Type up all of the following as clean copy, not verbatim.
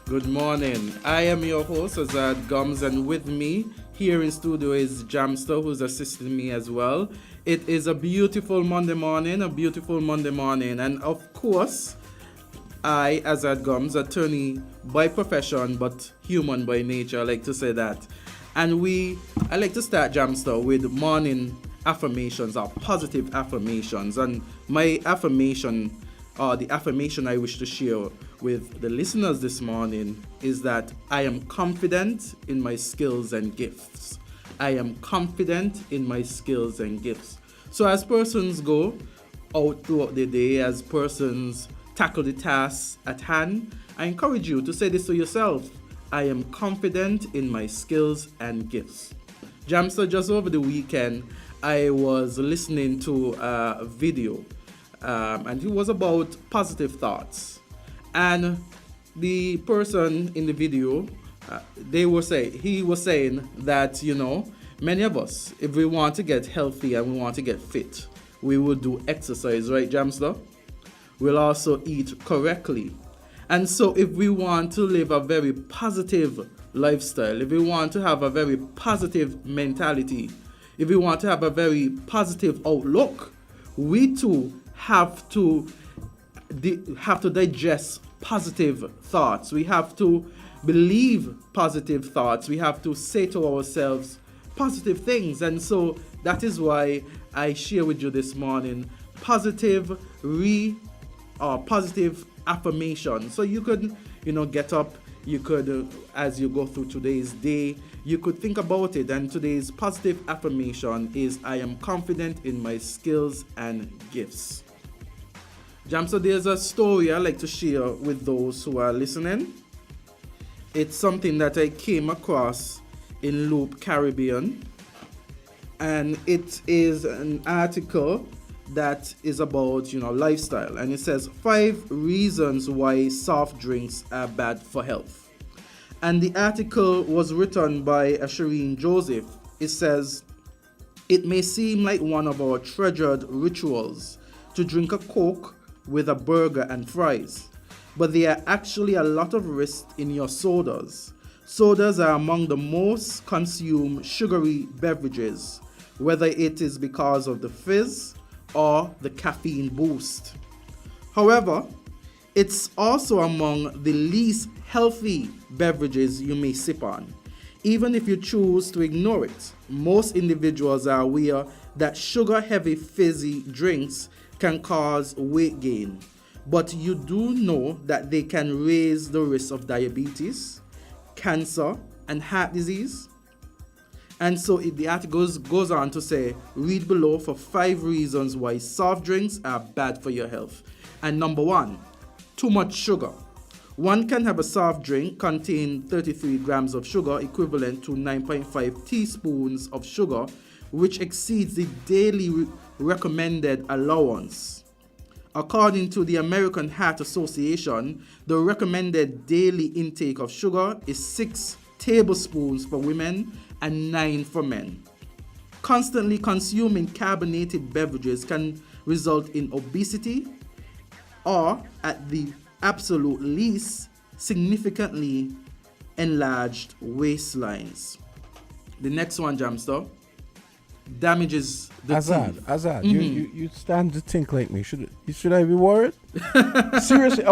Good morning. I am your host, Azard Gumbs, and with me here in studio is Jamster, who's assisting me as well. It is a beautiful Monday morning, and of course, I, Azard Gums, attorney by profession but human by nature, I like to say that. And I like to start Jamster with morning affirmations or positive affirmations. And my affirmation, or the affirmation I wish to share with the listeners this morning, is that I am confident in my skills and gifts. I am confident in my skills and gifts. So as persons go out throughout the day, as persons tackle the tasks at hand, I encourage you to say this to yourself: I am confident in my skills and gifts. Jamster, just over the weekend, I was listening to a video, and it was about positive thoughts. And the person in the video, he was saying that, many of us, if we want to get healthy and we want to get fit, we will do exercise, right, Jamster? We'll also eat correctly. And so if we want to live a very positive lifestyle, if we want to have a very positive mentality, if we want to have a very positive outlook, we too have to digest positive thoughts. We have to believe positive thoughts. We have to say to ourselves positive things. And so that is why I share with you this morning positive affirmation. So you could, get up, you could, as you go through today's day, you could think about it. And today's positive affirmation is, I am confident in my skills and gifts. So there's a story I like to share with those who are listening. It's something that I came across in Loop Caribbean, and it is an article that is about lifestyle, and it says 5 reasons why soft drinks are bad for health. And the article was written by Shireen Joseph. It says, it may seem like one of our treasured rituals to drink a Coke with a burger and fries, but there are actually a lot of risk in your sodas. Sodas are among the most consumed sugary beverages, whether it is because of the fizz or the caffeine boost. However, it's also among the least healthy beverages you may sip on. Even if you choose to ignore it, most individuals are aware that sugar-heavy fizzy drinks can cause weight gain, but you do know that they can raise the risk of diabetes, cancer, and heart disease. And so the article goes on to say, read below for 5 reasons why soft drinks are bad for your health. And number 1, too much sugar. One can have a soft drink contain 33 grams of sugar, equivalent to 9.5 teaspoons of sugar, which exceeds the daily recommended allowance. According to the American Heart Association, the recommended daily intake of sugar is 6 tablespoons for women and 9 for men. Constantly consuming carbonated beverages can result in obesity, or at the absolute least, significantly enlarged waistlines. The next one, Jamster, damages the teeth. Azard, you stand to think like me. Should I be worried? Seriously,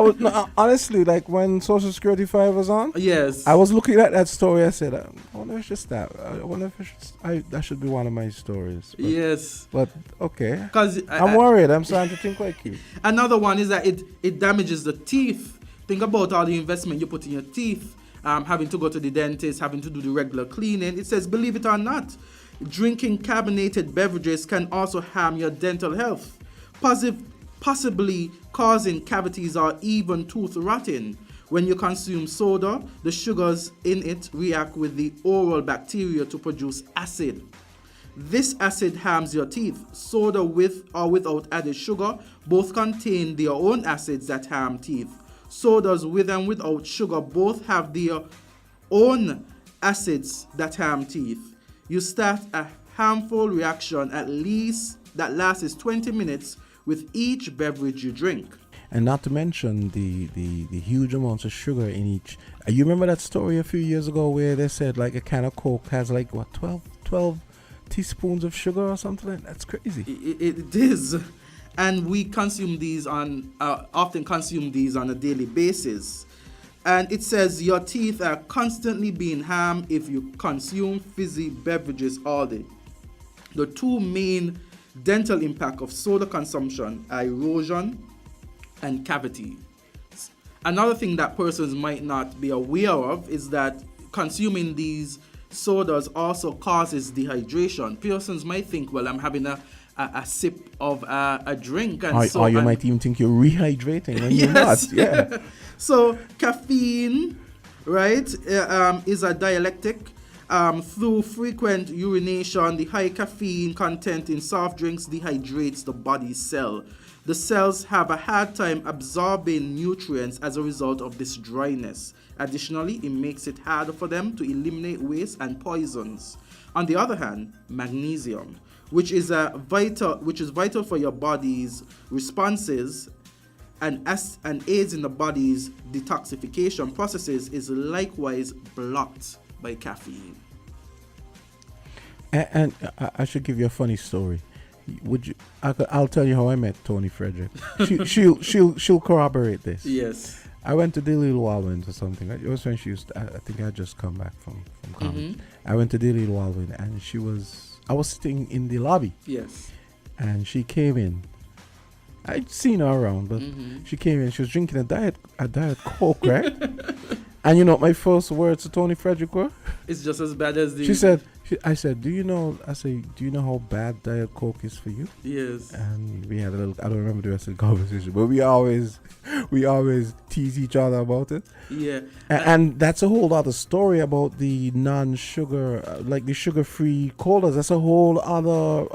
honestly, like when Social Security 5 was on, yes, I was looking at that story. I said, I wonder if it's that. I wonder if that should be one of my stories. But okay, because I'm worried. I'm starting to think like you. Another one is that it damages the teeth. Think about all the investment you put in your teeth, having to go to the dentist, having to do the regular cleaning. It says, believe it or not, drinking carbonated beverages can also harm your dental health, possibly causing cavities or even tooth rotting. When you consume soda, the sugars in it react with the oral bacteria to produce acid. This acid harms your teeth. Soda with or without added sugar both contain their own acids that harm teeth. Sodas with and without sugar both have their own acids that harm teeth. You start a harmful reaction that lasts 20 minutes with each beverage you drink. And not to mention the huge amounts of sugar in each. You remember that story a few years ago where they said like a can of Coke has like what 12 teaspoons of sugar or something? That's crazy. It is. And we consume these often consume these on a daily basis. And it says your teeth are constantly being harmed if you consume fizzy beverages all day. The two main dental impact of soda consumption are erosion and cavity. Another thing that persons might not be aware of is that consuming these sodas also causes dehydration. Persons might think, well, I'm having a sip of a drink. Or you might even think you're rehydrating when you're not. Yeah. So caffeine, right, is a dialectic. Through frequent urination, the high caffeine content in soft drinks dehydrates the body's cell. The cells have a hard time absorbing nutrients as a result of this dryness. Additionally, it makes it harder for them to eliminate waste and poisons. On the other hand, magnesium, which is vital for your body's responses and aids in the body's detoxification processes, is likewise blocked by caffeine. And I should give you a funny story. Would you? I'll tell you how I met Tony Frederick. She'll corroborate this. Yes. I went to Dilly Walwyn or something. It was when she used. I think I had just come back from college. Mm-hmm. I went to Dilly Walwyn and I was sitting in the lobby. Yes. And she came in. I'd seen her around, but she came in. She was drinking a diet Coke, right? And you know what my first words to Tony Frederick were? It's just as bad as the... I said, do you know how bad Diet Coke is for you? Yes. And we had a little, I don't remember the rest of the conversation, but we always tease each other about it. Yeah. And that's a whole other story about the non-sugar, like the sugar-free colas. That's a whole other,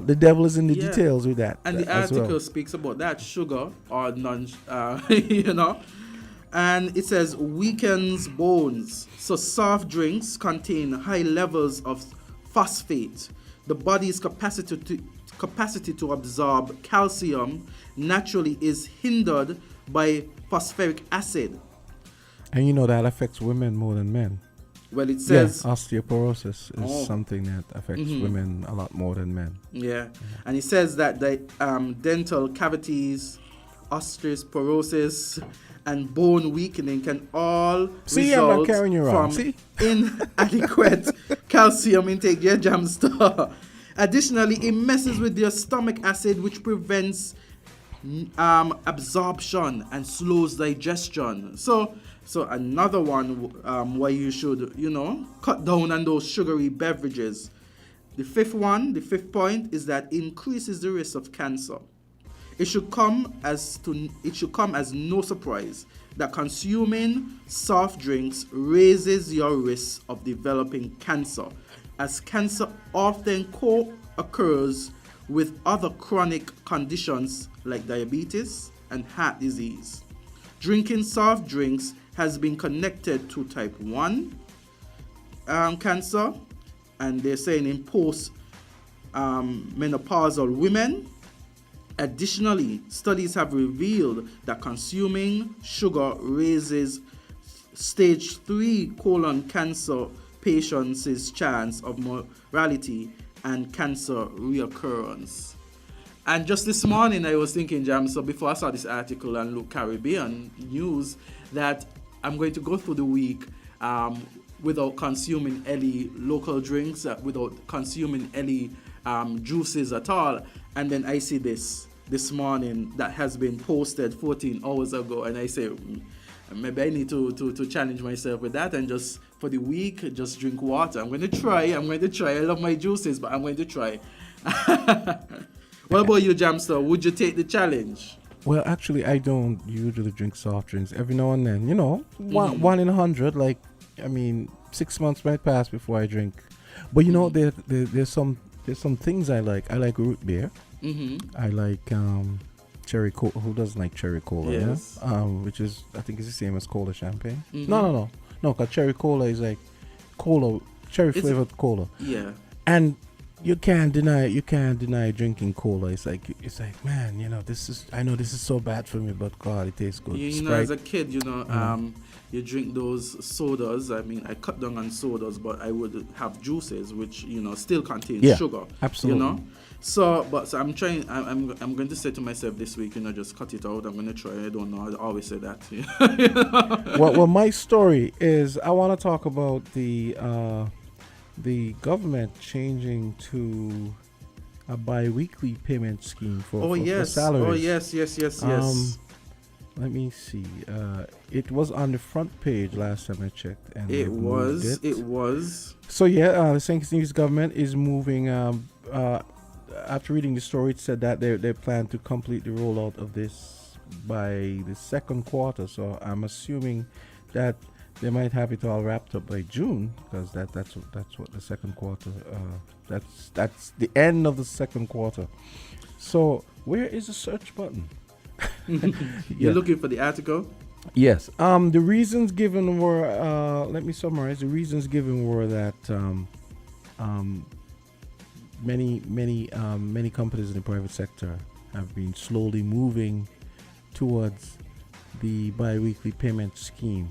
the devil is in the details with that. And the article speaks about that sugar or non, you know. And it says weakens bones. So soft drinks contain high levels of phosphate. The body's capacity to absorb calcium naturally is hindered by phosphoric acid. And you know that affects women more than men. Well, it says osteoporosis is something that affects women a lot more than men. Yeah. And it says that the dental cavities, osteoporosis, and bone weakening can all result from inadequate calcium intake. Yeah, jam star. Additionally, it messes with your stomach acid, which prevents absorption and slows digestion. So another one where you should, cut down on those sugary beverages. The fifth point is that increases the risk of cancer. It should come as no surprise that consuming soft drinks raises your risk of developing cancer, as cancer often co-occurs with other chronic conditions like diabetes and heart disease. Drinking soft drinks has been connected to type 1 cancer, and they're saying in post-menopausal women. Additionally, studies have revealed that consuming sugar raises stage 3 colon cancer patients' chance of mortality and cancer reoccurrence. And just this morning I was thinking, Jam, so before I saw this article and look Caribbean news, that I'm going to go through the week without consuming any local drinks, without consuming any juices at all. And then I see this morning that has been posted 14 hours ago, and I say, maybe I need to challenge myself with that, and just for the week, just drink water. I'm going to try. I love my juices, but I'm going to try. What about you, Jamster? Would you take the challenge? Well, actually, I don't usually drink soft drinks. Every now and then, one in 100. Like, 6 months might pass before I drink. But there's some things I like. I like root beer. I like cherry cola. Who doesn't like cherry cola? Yes. Yeah? Which is, I think, is the same as cola champagne. No. Because cherry cola is like cola, cherry flavored cola. Yeah. And you can't deny drinking cola. It's like man, I know this is so bad for me, but God, it tastes good. You know, Sprite. as a kid, you drink those sodas. I mean, I cut down on sodas, but I would have juices, which still contain sugar. Absolutely. So I'm trying. I'm going to say to myself this week, just cut it out. I'm going to try. I don't know. I always say that. Well, my story is I want to talk about the government changing to a bi-weekly payment scheme for salaries. Oh yes. Let me see. It was on the front page last time I checked, and it was. So the St. News government is moving. After reading the story, it said that they plan to complete the rollout of this by the second quarter. So I'm assuming that they might have it all wrapped up by June, because that's what the second quarter. That's the end of the second quarter. So where is the search button? You're looking for the article? Yes. The reasons given were. Let me summarize. The reasons given were that many companies in the private sector have been slowly moving towards the bi-weekly payment scheme.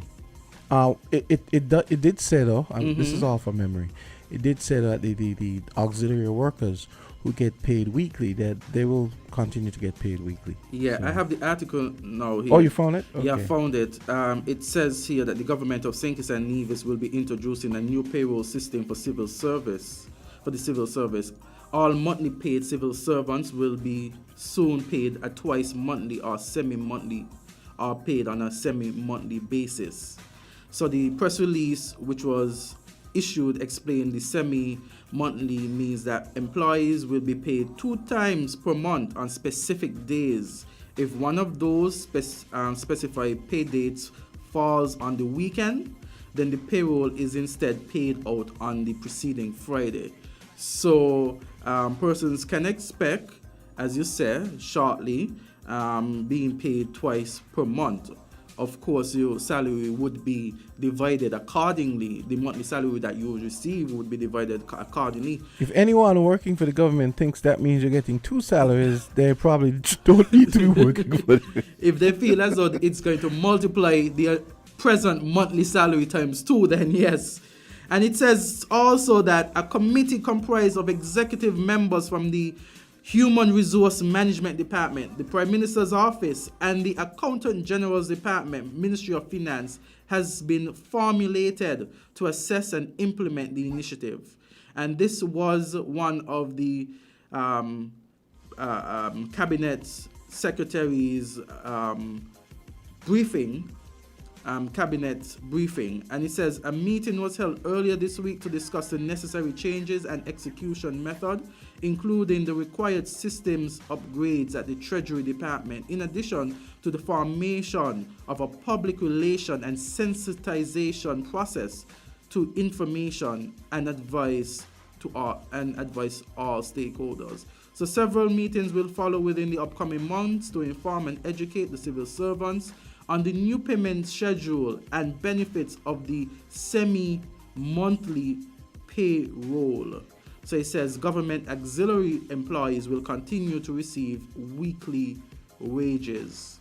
It did say though, this is all from memory. It did say that the auxiliary workers who get paid weekly, that they will continue to get paid weekly. Yeah, so. I have the article now here. Oh, you found it? Okay. Yeah, I found it. It says here that the government of St. Kitts and Nevis will be introducing a new payroll system for the civil service. All monthly paid civil servants will be soon paid a twice monthly or semi-monthly, or paid on a semi-monthly basis. So the press release, which was issued, explained the semi-monthly means that employees will be paid 2 times per month on specific days. If one of those specified pay dates falls on the weekend, then the payroll is instead paid out on the preceding Friday. So persons can expect, as you said, shortly, being paid twice per month. Of course, your salary would be divided accordingly. The monthly salary that you receive would be divided accordingly. If anyone working for the government thinks that means you're getting 2 salaries, they probably don't need to be working for it. If they feel as though it's going to multiply their present monthly salary times 2, then yes. And it says also that a committee comprised of executive members from the Human Resource Management Department, the Prime Minister's Office, and the Accountant General's Department, Ministry of Finance, has been formulated to assess and implement the initiative. And this was one of the Cabinet Secretary's cabinet briefing, and it says a meeting was held earlier this week to discuss the necessary changes and execution method, including the required systems upgrades at the Treasury Department, in addition to the formation of a public relation and sensitization process to information and advice to all stakeholders. So several meetings will follow within the upcoming months to inform and educate the civil servants on the new payment schedule and benefits of the semi-monthly payroll. So it says government auxiliary employees will continue to receive weekly wages.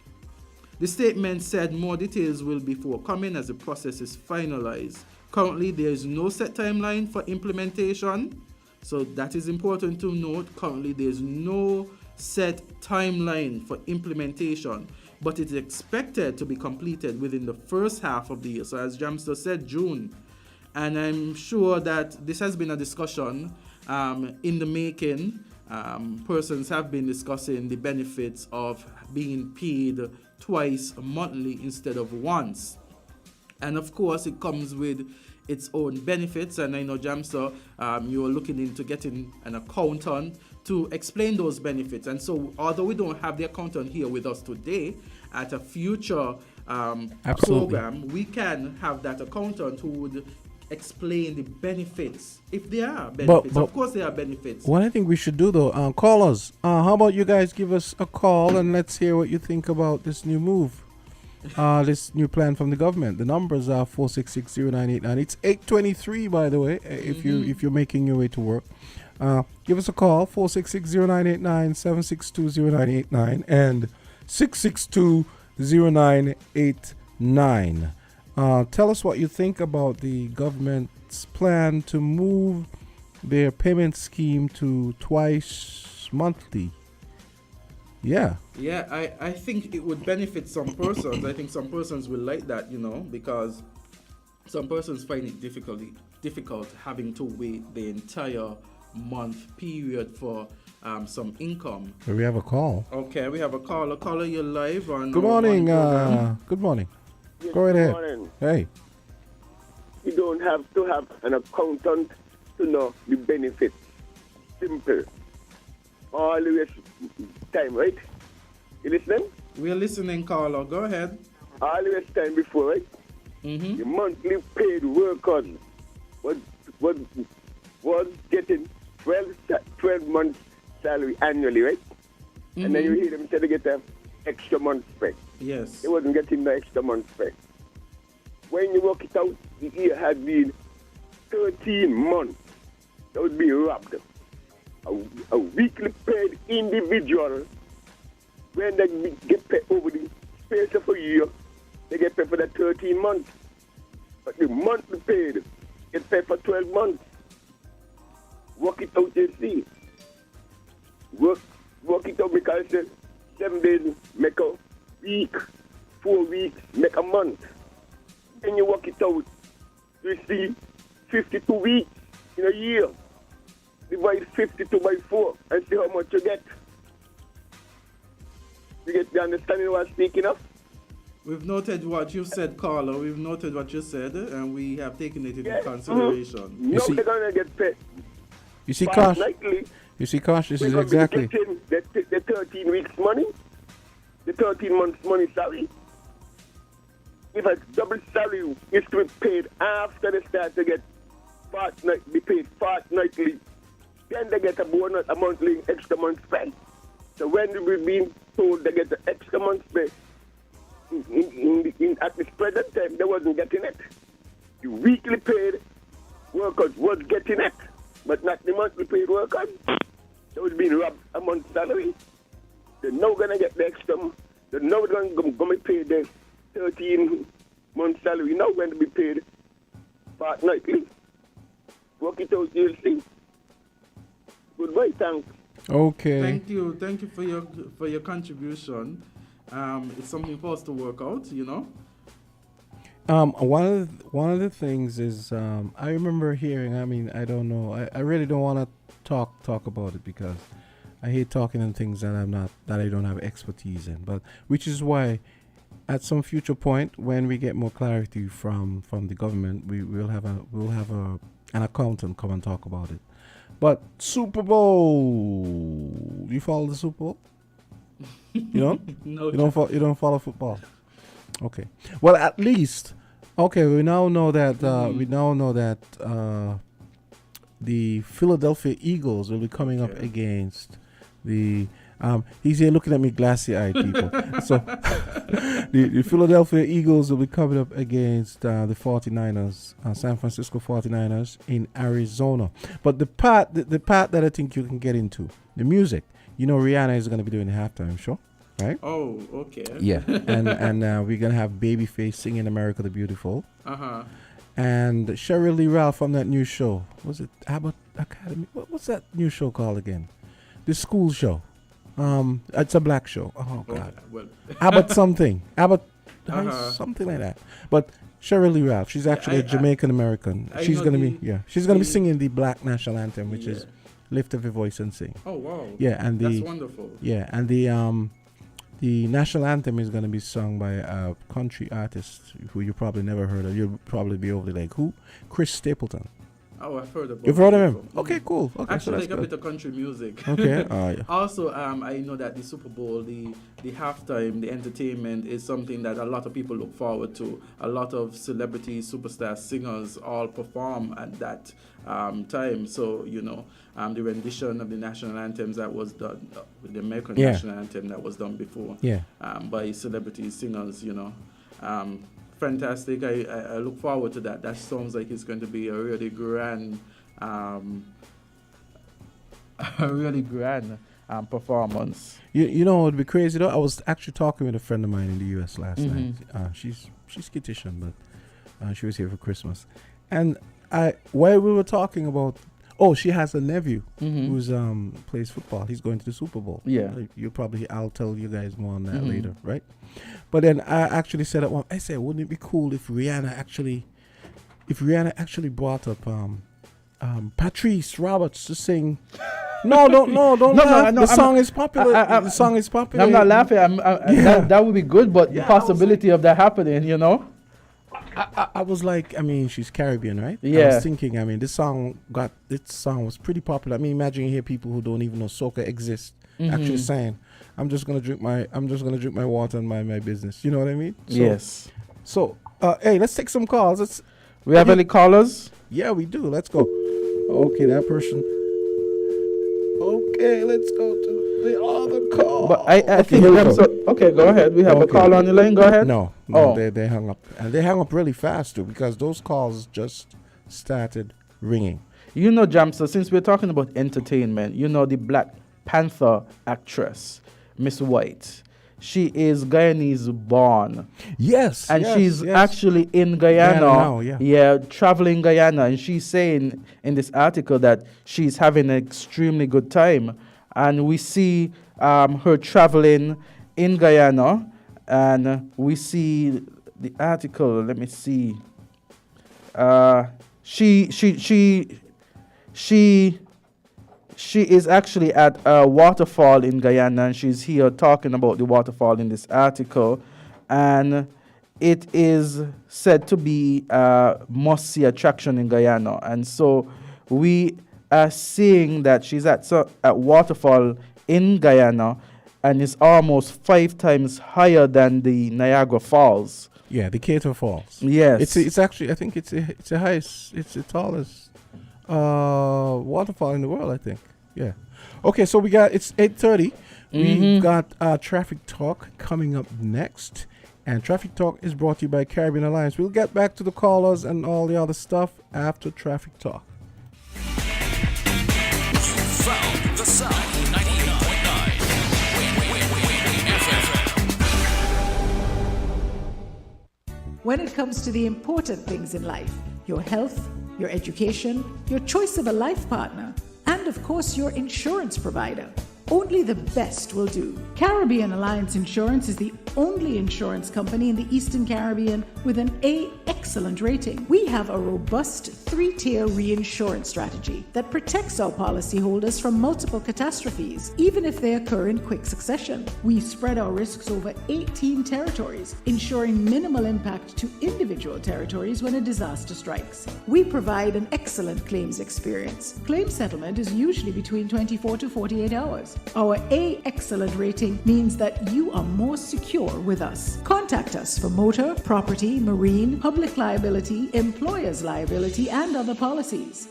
The statement said more details will be forthcoming as the process is finalized. Currently, there is no set timeline for implementation. So that is important to note. Currently, there is no set timeline for implementation, but it is expected to be completed within the first half of the year. So as Jamster said, June. And I'm sure that this has been a discussion in the making. Persons have been discussing the benefits of being paid twice monthly instead of once. And of course, it comes with its own benefits. And I know, Jamster, you are looking into getting an accountant to explain those benefits. And so, although we don't have the accountant here with us today, at a future program, we can have that accountant who would explain the benefits, if there are benefits. But of course, there are benefits. What I think we should do, though, call us. How about you guys give us a call and let's hear what you think about this new move, this new plan from the government. The numbers are 4660989. It's 8:23, by the way, if you're making your way to work. Give us a call, 466-0989, 762-0989, and 662-0989. Tell us what you think about the government's plan to move their payment scheme to twice monthly. Yeah. Yeah, I think it would benefit some persons. I think some persons will like that, because some persons find it difficult having to wait the entire month period for some income. We have a call. Okay, we have a caller. Caller, you're live on. Good morning. Good morning. Yes, Go right ahead. morning. Hey. You don't have to have an accountant to know the benefits. Simple. Always time, right? You listening? We're listening, caller. Go ahead. Always time before, right? Mm-hmm. The monthly paid workers was getting 12 months salary annually, right? Mm-hmm. And then you hear them say they get an extra month's pay. Yes. They wasn't getting the extra month's pay. When you work it out, the year had been 13 months. That would be robbed. A weekly paid individual, when they get paid over the space of a year, they get paid for the 13 months. But the monthly paid get paid for 12 months. Work it out, you see. Work it out, because 7 days make a week, 4 weeks make a month. Then you work it out, you see 52 weeks in a year. Divide 52 by 4 and see how much you get. You get the understanding what I'm speaking of? We've noted what you said, caller. We've noted what you said, and we have taken it into Yeah. consideration. Mm-hmm. No, they're going to get paid. You see, Kosh? Likely, You see, Kosh, this we're is gonna be exactly. getting the 13 weeks money, the 13 months money salary. If a double salary is to be paid after they start to get be paid fortnightly, then they get a bonus, a monthly extra month pay. So when we've been told they get the extra month pay, at this present time, they wasn't getting it. The weekly paid workers was getting it, but not the monthly paid workers. They was being robbed a month's salary. They're now going to get the extra. They're now going to be paid the 13 month salary. Now going to be paid fortnightly. Work it out, you'll see. Goodbye, thanks. Okay. Thank you for your contribution. It's something for us to work out, One of the things is I remember hearing. I mean, I don't know. I really don't want to talk about it, because I hate talking on things that I don't have expertise in. But which is why, at some future point, when we get more clarity from the government, we'll have an accountant come and talk about it. But Super Bowl, you follow the Super Bowl? No, You don't follow football. Okay. Well, at least, okay. We now know that the Philadelphia Eagles will be coming up against the. He's here looking at me glassy-eyed, people. So the Philadelphia Eagles will be coming up against the 49ers, San Francisco 49ers in Arizona. But the part that I think you can get into, the music. Rihanna is going to be doing the halftime show, right? Oh, okay. Yeah, and we're gonna have Babyface singing "America the Beautiful." And Cheryl Lee Ralph from that new show. Was it Abbott Academy? What's that new show called again? The school show. It's a black show. Oh God. Well. Abbott something. Abbott something like that. But Cheryl Lee Ralph, she's actually a Jamaican American. She's gonna be singing the black national anthem, which is "Lift Up Your Voice and Sing." Oh wow. Yeah, and that's wonderful. Yeah, and the national anthem is going to be sung by a country artist who you probably never heard of. You'll probably be over like, who? Chris Stapleton. Oh, I've heard about. You've heard of him? Okay, cool. Okay, actually, so like a bit of country music. Okay. Yeah. Also, I know that the Super Bowl, the halftime, the entertainment is something that a lot of people look forward to. A lot of celebrities, superstars, singers all perform at that time. So the rendition of the national anthems that was done, the American national anthem that was done before, by celebrities, singers, fantastic. I look forward to that. That sounds like it's going to be a really grand a really grand performance. You know, it'd be crazy though. I was actually talking with a friend of mine in the U.S. last night. She's Kittian, but she was here for Christmas, and while we were talking about, she has a nephew who's plays football. He's going to the Super Bowl. Yeah, I'll tell you guys more on that later, right? But then I actually said I said, wouldn't it be cool if Rihanna actually brought up Patrice Roberts to sing? No, don't laugh. The song is popular. The song is popular. I'm not laughing. That would be good, but the possibility of that happening, you know. I was like, I mean, she's Caribbean, right? Yeah. I was thinking, I mean, this song was pretty popular. I mean, imagine you hear people who don't even know soca exists actually saying, I'm just gonna drink my water and mind my business. You know what I mean? So, yes. So, hey, let's take some calls. We have any callers? Yeah, we do. Let's go. Okay, that person. Okay, let's go to the other call. But I think okay, go ahead. We have a call on the line. Go ahead. No, they hung up. And they hung up really fast too, because those calls just started ringing. You know, Jamster, since we're talking about entertainment, you know the Black Panther actress, Miss White. She is Guyanese born. Yes. And she's actually in Guyana. Now, yeah, traveling Guyana. And she's saying in this article that she's having an extremely good time. And we see her traveling in Guyana. And we see the article. Let me see. She is actually at a waterfall in Guyana, and she's here talking about the waterfall in this article. And it is said to be a must-see attraction in Guyana. And so we are seeing that she's at waterfall in Guyana, and it's almost 5 times higher than the Niagara Falls. Yeah, the Cater Falls. Yes. It's actually, I think it's the highest, it's the tallest waterfall in the world, I think. Yeah. Okay, so it's 8:30. We've got Traffic Talk coming up next. And Traffic Talk is brought to you by Caribbean Alliance. We'll get back to the callers and all the other stuff after Traffic Talk. Found the sound 98.9 When it comes to the important things in life, your health, your education, your choice of a life partner, and of course your insurance provider, only the best will do. Caribbean Alliance Insurance is the only insurance company in the Eastern Caribbean with an A excellent rating. We have a robust 3-tier reinsurance strategy that protects our policyholders from multiple catastrophes, even if they occur in quick succession. We spread our risks over 18 territories, ensuring minimal impact to individual territories when a disaster strikes. We provide an excellent claims experience. Claim settlement is usually between 24 to 48 hours. Our A excellent rating means that you are more secure with us. Contact us for motor, property, marine, public liability, employer's liability, and other policies.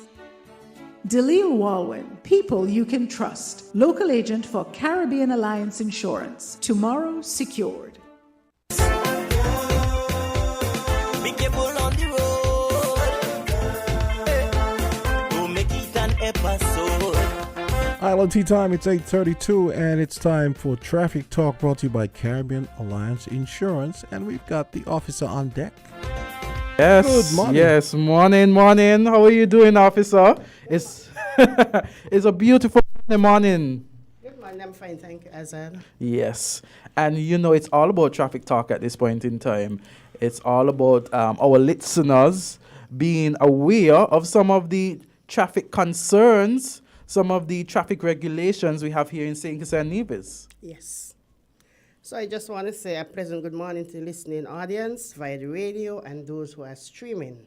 Dalil Walwyn, people you can trust. Local agent for Caribbean Alliance Insurance. Tomorrow secured. Be careful on the road. Don't make it an episode. Island Tea Time, it's 8:32, and it's time for Traffic Talk, brought to you by Caribbean Alliance Insurance, and we've got the officer on deck. Yes, good morning. Yes, morning. How are you doing, officer? It's it's a beautiful morning. Good morning, I'm fine, thank you, Azard. Yes, and you know it's all about Traffic Talk at this point in time. It's all about our listeners being aware of some of the traffic concerns, some of the traffic regulations we have here in St. Kitts and Nevis. Yes. So I just want to say a pleasant good morning to the listening audience via the radio and those who are streaming.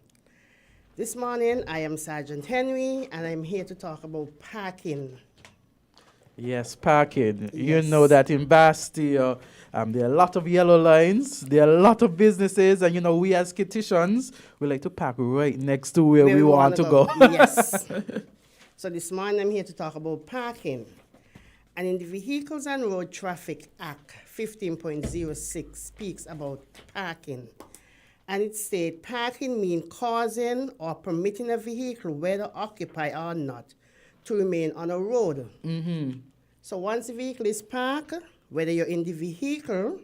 This morning, I am Sergeant Henry, and I'm here to talk about parking. Yes, parking. You Yes. know that in Bastille, there are a lot of yellow lines, there are a lot of businesses, and you know, we as Kittitians, we like to park right next to where we want to go. Yes. So this morning, I'm here to talk about parking. And in the Vehicles and Road Traffic Act 15.06 speaks about parking. And it states parking means causing or permitting a vehicle, whether occupied or not, to remain on a road. So once the vehicle is parked, whether you're in the vehicle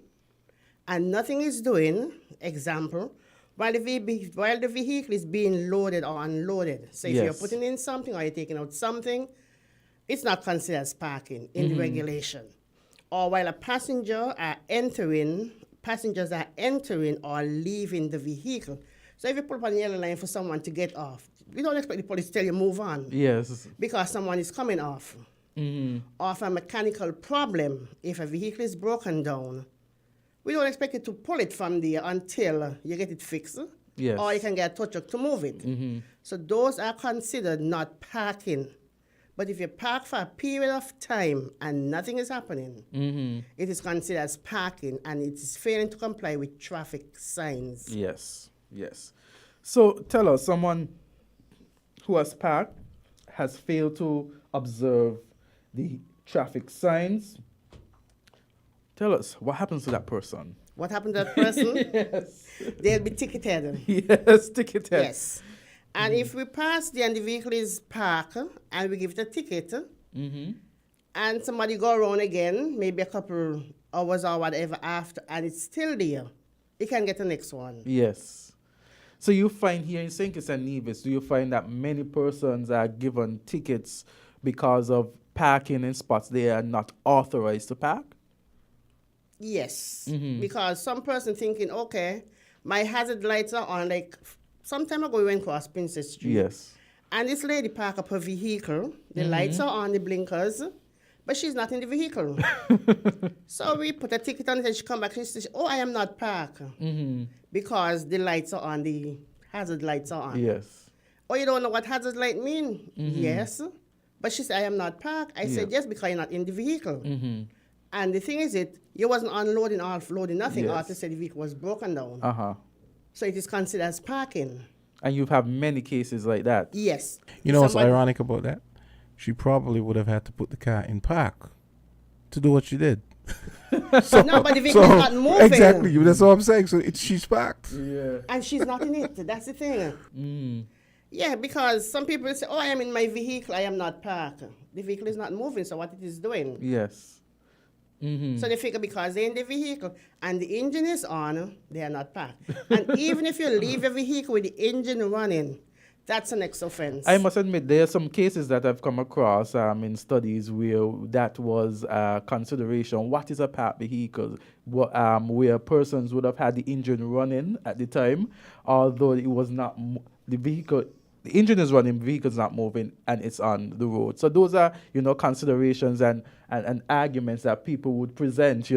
and nothing is doing, example, while the vehicle is being loaded or unloaded. So if you're Yes. putting in something or you're taking out something, it's not considered as parking in the regulation. Or while passengers are entering or leaving the vehicle. So if you pull up on the yellow line for someone to get off, we don't expect the police to tell you move on. Yes. Because someone is coming off. Or if a mechanical problem, if a vehicle is broken down, we don't expect you to pull it from there until you get it fixed. Yes. Or you can get a tow truck to move it. So those are considered not parking. But if you park for a period of time and nothing is happening, it is considered as parking and it is failing to comply with traffic signs. Yes. Yes. So tell us, someone who has parked has failed to observe the traffic signs. Tell us, what happens to that person? What happened to that person? Yes. They'll be ticketed. Yes, ticketed. Yes. And if we pass there and the vehicle is parked and we give it a ticket, and somebody go around again, maybe a couple hours or whatever after, and it's still there, you can get the next one. Yes. So you find here in St. Kitts and Nevis, do you find that many persons are given tickets because of parking in spots they are not authorized to park? Yes. Because some person thinking, okay, my hazard lights are on, like some time ago we went across Princess Street. Yes. And this lady parked up her vehicle. The lights are on, the blinkers, but she's not in the vehicle. So we put a ticket on it and she come back and she says, oh, I am not parked. Because the lights are on, the hazard lights are on. Yes. Oh, you don't know what hazard light mean? Yes. But she said, I am not parked. I said, yes, because you're not in the vehicle. And the thing is, you wasn't unloading or offloading, nothing. Yes. After said the vehicle was broken down. Uh-huh. So it is considered as parking. And you've had many cases like that. Yes. You know what's Somebody- ironic about that? She probably would have had to put the car in park to do what she did. No, but the vehicle is not moving. Exactly. That's what I'm saying. So she's parked. Yeah. And she's not in it. That's the thing. Yeah, because some people say, oh, I am in my vehicle. I am not parked. The vehicle is not moving, so what it is doing? Yes. So they figure because they're in the vehicle and the engine is on, they are not parked. And even if you leave your vehicle with the engine running, that's an next offense. I must admit, there are some cases that I've come across in studies where that was a consideration. What is a parked vehicle? Where persons would have had the engine running at the time, although it was not the vehicle. The engine is running, the vehicle's not moving, and it's on the road. So those are, considerations and arguments that people would present,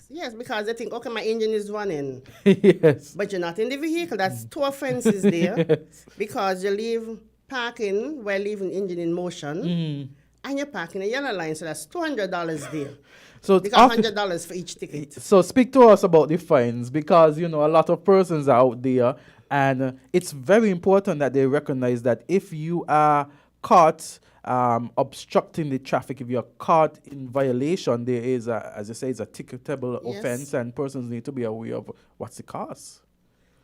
Yes, because they think, okay, my engine is running. Yes. But you're not in the vehicle. That's two offenses there. Yes. Because you leave parking while leaving engine in motion. And you're parking a yellow line, so that's $200 there. So Because $100 for each ticket. So speak to us about the fines, because a lot of persons are out there, and it's very important that they recognize that if you are caught obstructing the traffic, if you're caught in violation, there is, as you say, it's a ticketable Yes. offense, and persons need to be aware of what's the cost.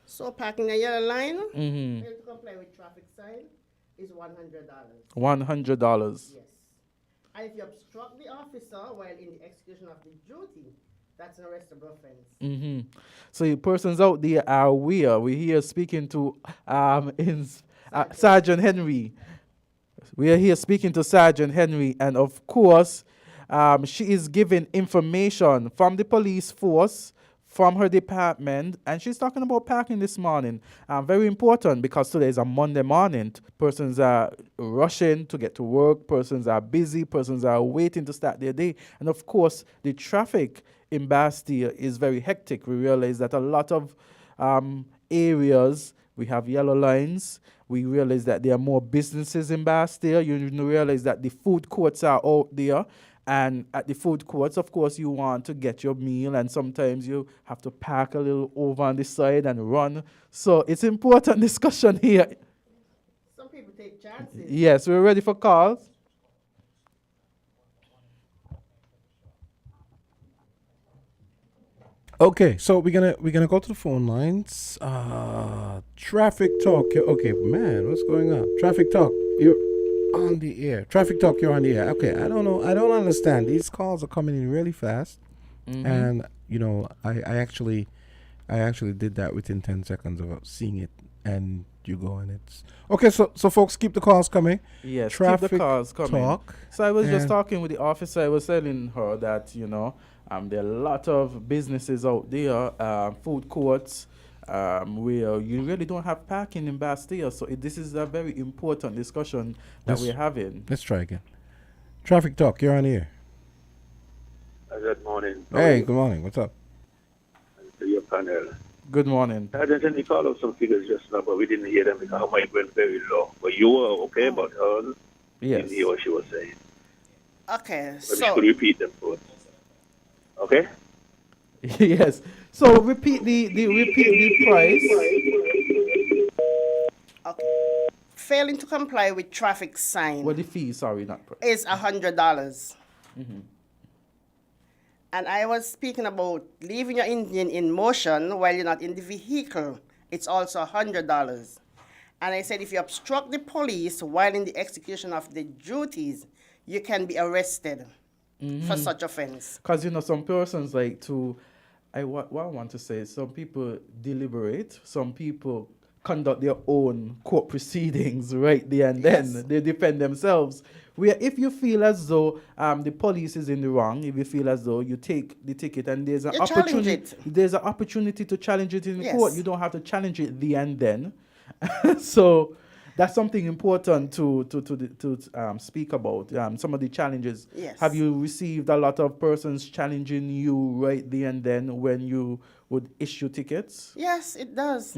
So parking a yellow line, fail to comply with traffic sign, is $100. $100. Yes. And if you obstruct the officer while in the execution of the duty, that's an arrestable offense. So you persons out there are aware. We're here speaking to Sergeant Henry. We are here speaking to Sergeant Henry, and of course, she is giving information from the police force, from her department, and she's talking about parking this morning. Very important, because today is a Monday morning. Persons are rushing to get to work, persons are busy, persons are waiting to start their day, and of course, the traffic in Bastille is very hectic. We realize that a lot of areas, we have yellow lines. We realize that there are more businesses in Bastille. You realize that the food courts are out there. And at the food courts, of course, you want to get your meal, and sometimes you have to park a little over on the side and run. So it's important discussion here. Some people take chances. Yes, we're ready for calls. Okay, so we're gonna go to the phone lines. Traffic talk. Okay, man, what's going on? Traffic talk. on the air. Traffic Talk, you're on the air. Okay, I don't know. I don't understand. These calls are coming in really fast. And, you know, I actually did that within 10 seconds of seeing it. And you go and it's... Okay, so folks, keep the calls coming. Yes, Traffic keep the calls coming. Talk. So I was just talking with the officer. I was telling her that, you know, there are a lot of businesses out there, food courts, where you really don't have parking in Bastille. So this is a very important discussion that we're having. Let's try again. Traffic Talk, you're on the air. Good morning. Hey, good morning. What's up? To your panel. Good morning. I didn't call out some figures just now, but we didn't hear them because mine went very low. But you were okay about hers. Yes. Didn't hear what she was saying. Okay, Maybe so she could repeat them for us. Okay? Yes. So repeat the price. okay. Failing to comply with traffic sign Well, the fee, sorry, not price. is $100. And I was speaking about leaving your engine in motion while you're not in the vehicle. It's also $100. And I said if you obstruct the police while in the execution of the duties, you can be arrested for such offense. Because, you know, some persons like to, what I want to say, some people deliberate, some people conduct their own court proceedings right there and then. Yes. They defend themselves. Where if you feel as though the police is in the wrong, if you feel as though you take the ticket and there's an You challenge opportunity, it. there's an opportunity to challenge it in Yes. court. You don't have to challenge it the and then. So that's something important to speak about. Some of the challenges. Yes. Have you received a lot of persons challenging you right there and then when you would issue tickets? Yes, it does.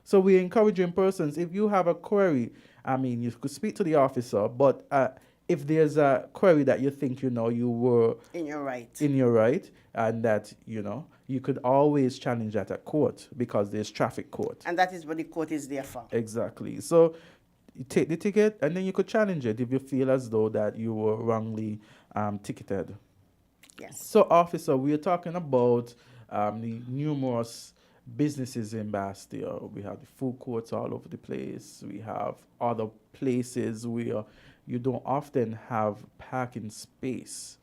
So we're encouraging persons, if you have a query, I mean, you could speak to the officer, but if there's a query that you think, you know, you were In your right. in your right, and that, you know, you could always challenge that at court because there's traffic court. And that is what the court is there for. Exactly. So you take the ticket and then you could challenge it if you feel as though that you were wrongly ticketed. Yes. So, officer, we are talking about the numerous businesses in Bastille. We have the food courts all over the place. We have other places where you don't often have parking space.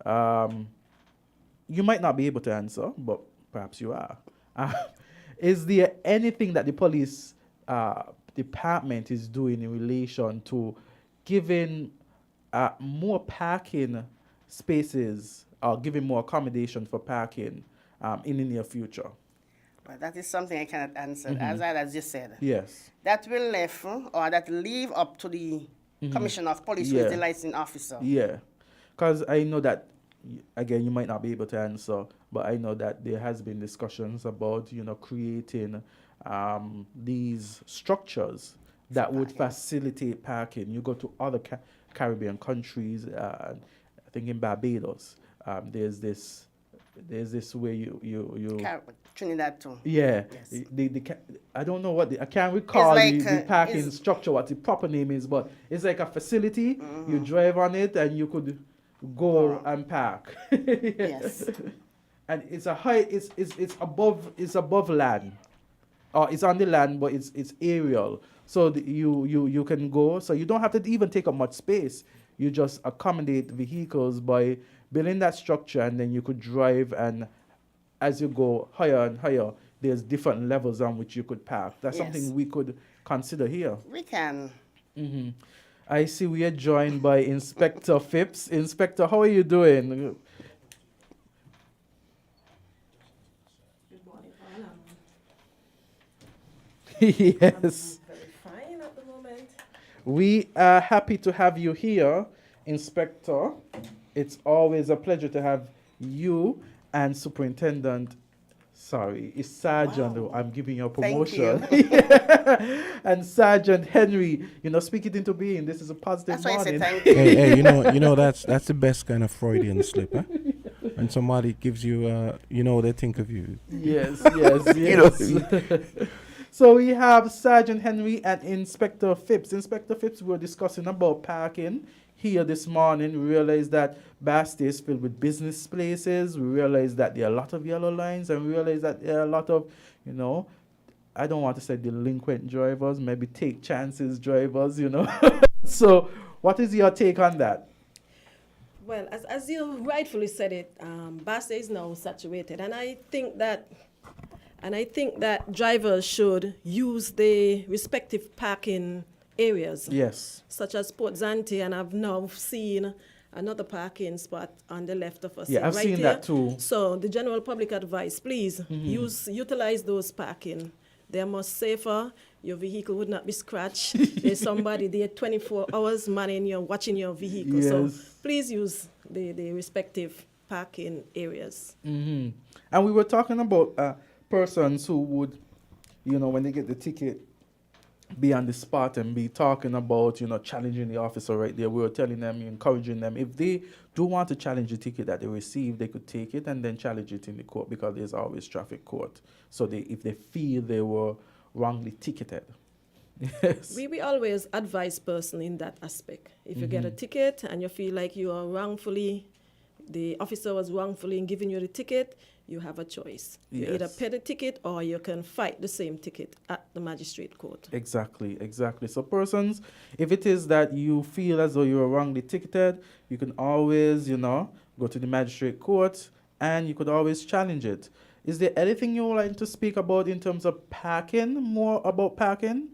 You might not be able to answer, but perhaps you are. Is there anything that the police department is doing in relation to giving more parking spaces or giving more accommodation for parking in the near future? Well, that is something I cannot answer. As you said. Yes. That will left or that leave up to the commissioner of police, who is the licensing officer. Yeah. Because I know that, again, you might not be able to answer, but I know that there has been discussions about, you know, creating these structures that would facilitate parking. You go to other Caribbean countries, I think in Barbados, there's this way you Trinidad too. yeah. Yes. I don't know I can't recall like, the parking it's- structure, what the proper name is, but it's like a facility. You drive on it and you could go and park. Yes. And it's it's above land. Or it's on the land, but it's aerial. So you can go. So you don't have to even take up much space. You just accommodate vehicles by building that structure, and then you could drive, and as you go higher and higher, there's different levels on which you could park. That's Yes. something we could consider here. We can. I see we are joined by Inspector Phipps. Inspector, how are you doing? Good morning, all. Yes. Very fine at the moment. We are happy to have you here, Inspector. It's always a pleasure to have you and Superintendent. Sorry, it's Sergeant. Wow. I'm giving you a Thank promotion. you. And Sergeant Henry, you know, speak it into being. This is a positive That's why I morning. said thank you. Hey, you know that's the best kind of Freudian slip, huh? When somebody gives you, they think of you. Yes, yes. So we have Sergeant Henry and Inspector Phipps. Inspector Phipps, we were discussing about parking here this morning. We realized that Bastille is filled with business places. We realized that there are a lot of yellow lines, and we realized that there are a lot of, you know, I don't want to say delinquent drivers, maybe take chances drivers, you know. So What is your take on that? Well, as you rightfully said it, Basse is now saturated, and I think that drivers should use the respective parking areas, Yes. such as Port Zante, and I've now seen another parking spot on the left of us. Yeah, I've right seen here. that too. So the general public advice, please utilize those parking. They're much safer. Your vehicle would not be scratched. There's somebody there 24 hours manning watching your vehicle. So Yes. please use the respective parking areas. And we were talking about persons who would, when they get the ticket, be on the spot and be talking about, challenging the officer right there. We were telling them, encouraging them, if they do want to challenge the ticket that they received, they could take it and then challenge it in the court, because there's always traffic court. So if they feel they were wrongly ticketed. Yes. We always advise person in that aspect. If you get a ticket and you feel like you are the officer was wrongfully in giving you the ticket, you have a choice. You either Yes. pay the ticket or you can fight the same ticket at the magistrate court. Exactly. So persons, if it is that you feel as though you were wrongly ticketed, you can always, go to the magistrate court and you could always challenge it. Is there anything you would like to speak about in terms of parking, more about parking,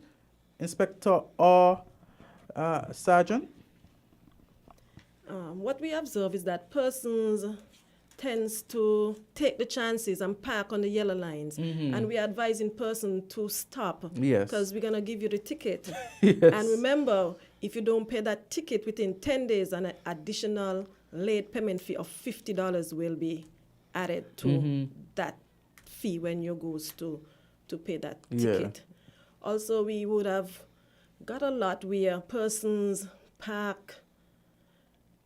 Inspector or Sergeant? What we observe is that persons tends to take the chances and park on the yellow lines. And we are advising person to stop. Yes. Because we're going to give you the ticket. Yes. And remember, if you don't pay that ticket within 10 days, an additional late payment fee of $50 will be added to that fee when you goes to pay that ticket. Also, we would have got a lot where persons park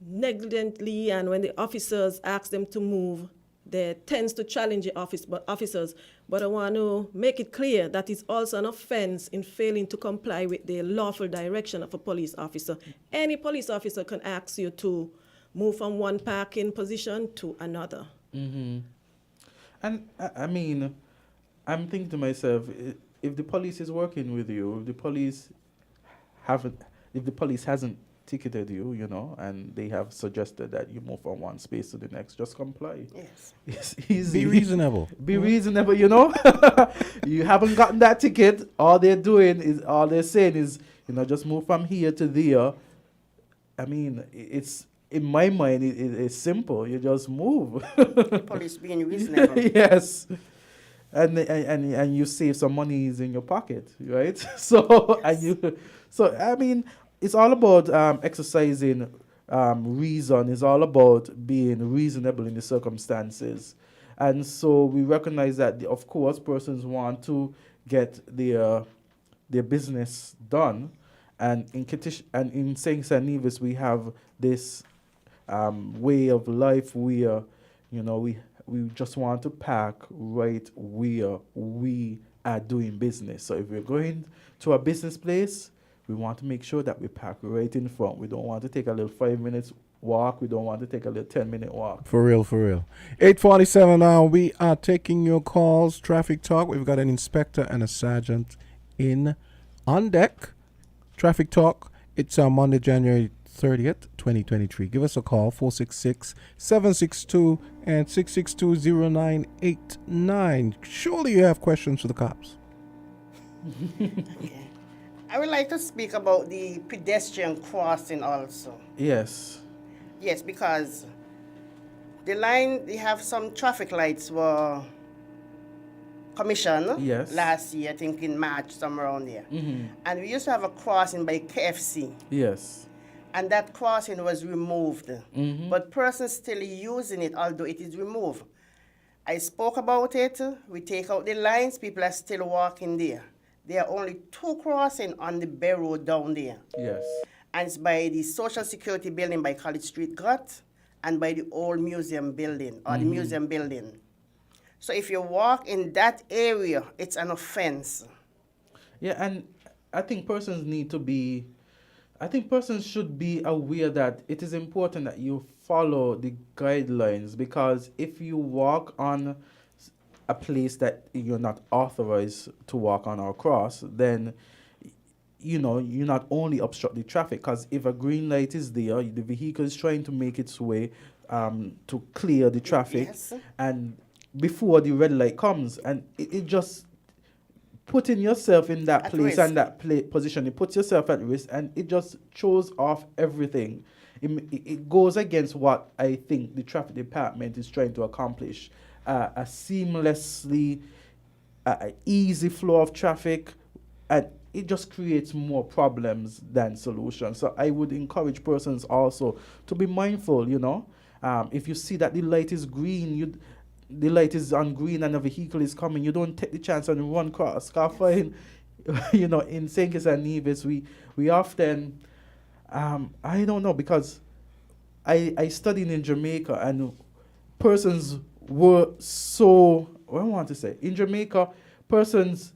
negligently, and when the officers ask them to move, they tends to challenge the officers. But I want to make it clear that it's also an offense in failing to comply with the lawful direction of a police officer. Any police officer can ask you to move from one parking position to another. And I mean, I'm thinking to myself, if the police is working with you, if the police hasn't ticketed you, and they have suggested that you move from one space to the next, just comply. Yes. It's easy. Be reasonable. Be reasonable, You haven't gotten that ticket. All they're saying is, just move from here to there. I mean, it's, in my mind, it's simple. You just move. Police being reasonable. Yes. And you save some monies in your pocket, right? So I mean, it's all about exercising reason. It's all about being reasonable in the circumstances. And so we recognize that, of course, persons want to get their business done. And in St. Nevis, we have this way of life where, we just want to park right where we are doing business. So if we're going to a business place, we want to make sure that we park right in front. We don't want to take a little 5 minutes walk. We don't want to take a little 10-minute walk. For real. 8:47 now. We are taking your calls. Traffic Talk. We've got an inspector and a sergeant on deck. Traffic Talk. It's on Monday, January 30th, 2023. Give us a call, 466-762 and 662-0989. Surely you have questions for the cops. Okay. I would like to speak about the pedestrian crossing also. Yes. Yes, because the line, they have some traffic lights were commissioned last year, I think in March, somewhere around there. And we used to have a crossing by KFC. Yes. And that crossing was removed. But persons still using it, although it is removed. I spoke about it. We take out the lines, people are still walking there. There are only 2 crossings on the Bay Road down there. Yes. And it's by the Social Security building by College Street Gut and by the old museum building, or the museum building. So if you walk in that area, it's an offense. Yeah, and I think persons should be aware that it is important that you follow the guidelines, because if you walk on a place that you're not authorized to walk on or cross, then you not only obstruct the traffic, because if a green light is there, the vehicle is trying to make its way to clear the traffic, Yes. and before the red light comes, and it just putting yourself in that At place risk. and that position, it puts yourself at risk, and it just throws off everything. It goes against what I think the traffic department is trying to accomplish: a seamlessly, easy flow of traffic, and it just creates more problems than solutions. So I would encourage persons also to be mindful. If you see that the light is green, the light is on green and a vehicle is coming, you don't take the chance and run cross. In St. Kitts and Nevis, we often, I don't know, because I studied in Jamaica, and persons were so, what I want to say, in Jamaica, persons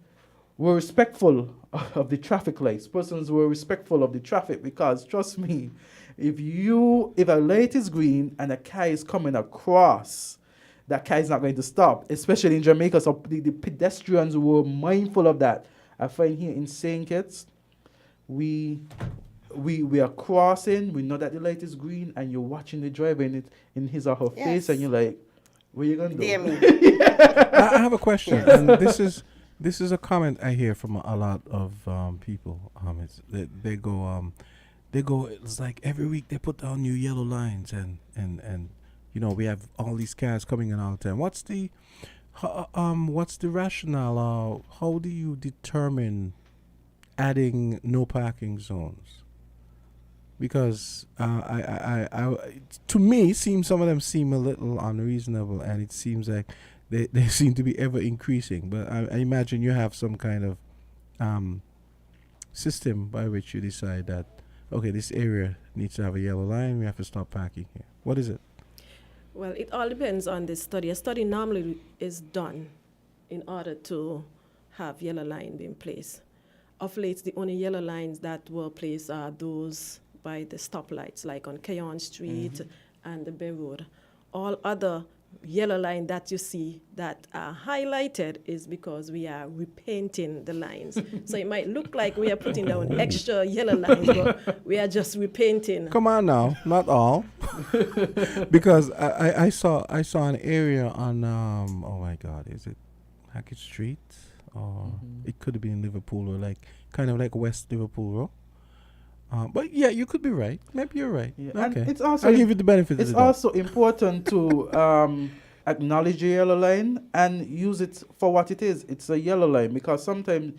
were respectful of the traffic lights. Persons were respectful of the traffic, because trust me, if a light is green and a car is coming across, that car is not going to stop, especially in Jamaica. So the pedestrians were mindful of that. I find here in St. Kitts, we are crossing, we know that the light is green, and you're watching the driver in his or her face, and you're like, what are you going to do? Dear me. I have a question, and this is a comment I hear from a lot of people. They go. It's like every week they put down new yellow lines, and we have all these cars coming in all the time. What's the rationale? How do you determine adding no parking zones? Because to me, some of them seem a little unreasonable, and it seems like they seem to be ever increasing. But I imagine you have some kind of system by which you decide that, okay, this area needs to have a yellow line, we have to stop parking here. What is it? Well, it all depends on the study. A study normally is done in order to have yellow line being placed. Of late, the only yellow lines that were placed are those by the stoplights, like on Keon Street and the Bay Road. All other yellow line that you see that are highlighted is because we are repainting the lines. So it might look like we are putting down extra yellow lines, but we are just repainting. Come on now, not all. Because I saw an area on oh my God, is it Hackett Street? Or it could have been Liverpool, or kind of like West Liverpool Road. But yeah, you could be right. Maybe you're right. Yeah. Okay. And it's also I'll give you the benefit. It's also important to acknowledge the yellow line and use it for what it is. It's a yellow line, because sometimes,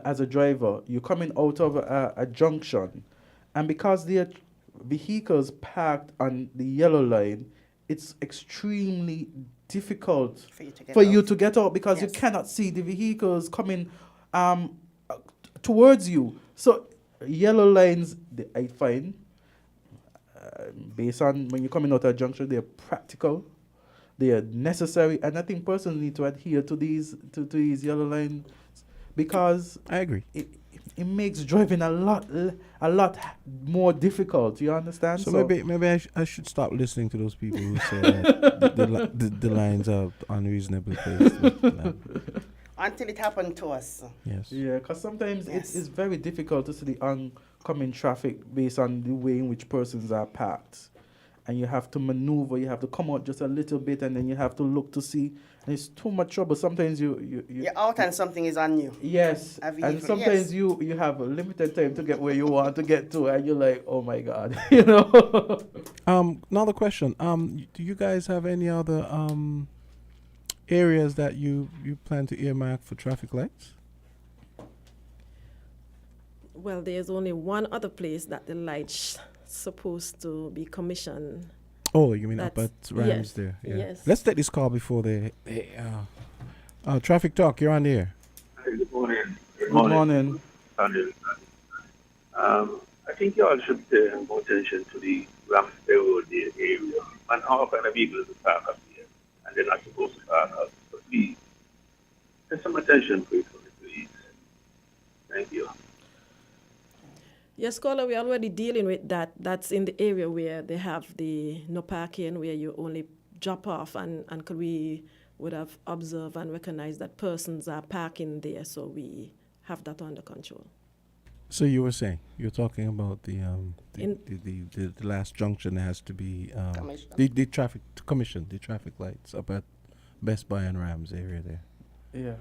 as a driver, you're coming out of a junction, and because there are vehicles parked on the yellow line, it's extremely difficult for you to get out, because you cannot see the vehicles coming towards you. So yellow lines, I find, based on when you're coming out of a junction, they're practical, they are necessary, and I think persons need to adhere to these yellow lines, because I agree. It makes driving a lot more difficult. You understand? So maybe I should stop listening to those people who say that the lines are unreasonably placed. Until it happened to us. Yes. Yeah, because sometimes it's very difficult to see the oncoming traffic based on the way in which persons are parked. And you have to maneuver, you have to come out just a little bit, and then you have to look to see. And it's too much trouble. Sometimes you're out and something is on you. Yes. And sometimes you have a limited time to get where you want to get to, and you're like, oh my God, Another question. Do you guys have any other areas that you plan to earmark for traffic lights? Well, there's only one other place that the lights supposed to be commissioned. Oh, you mean up at Rams there? Yeah. Yes. Let's take this call before they Traffic Talk, you're on the air. Hi, good morning. Good morning. I think you all should pay more attention to the Rams Road area and how kind of vehicles to park up here, and they're not supposed to park up. So please, pay some attention, please. Thank you. Yes, caller, we're already dealing with that. That's in the area where they have the no parking, where you only drop off, and we would have observed and recognized that persons are parking there, so we have that under control. So you were saying you're talking about the In- the last junction has to be Commission. the traffic commission, the traffic lights up at Best Buy and Rams area there. Yeah.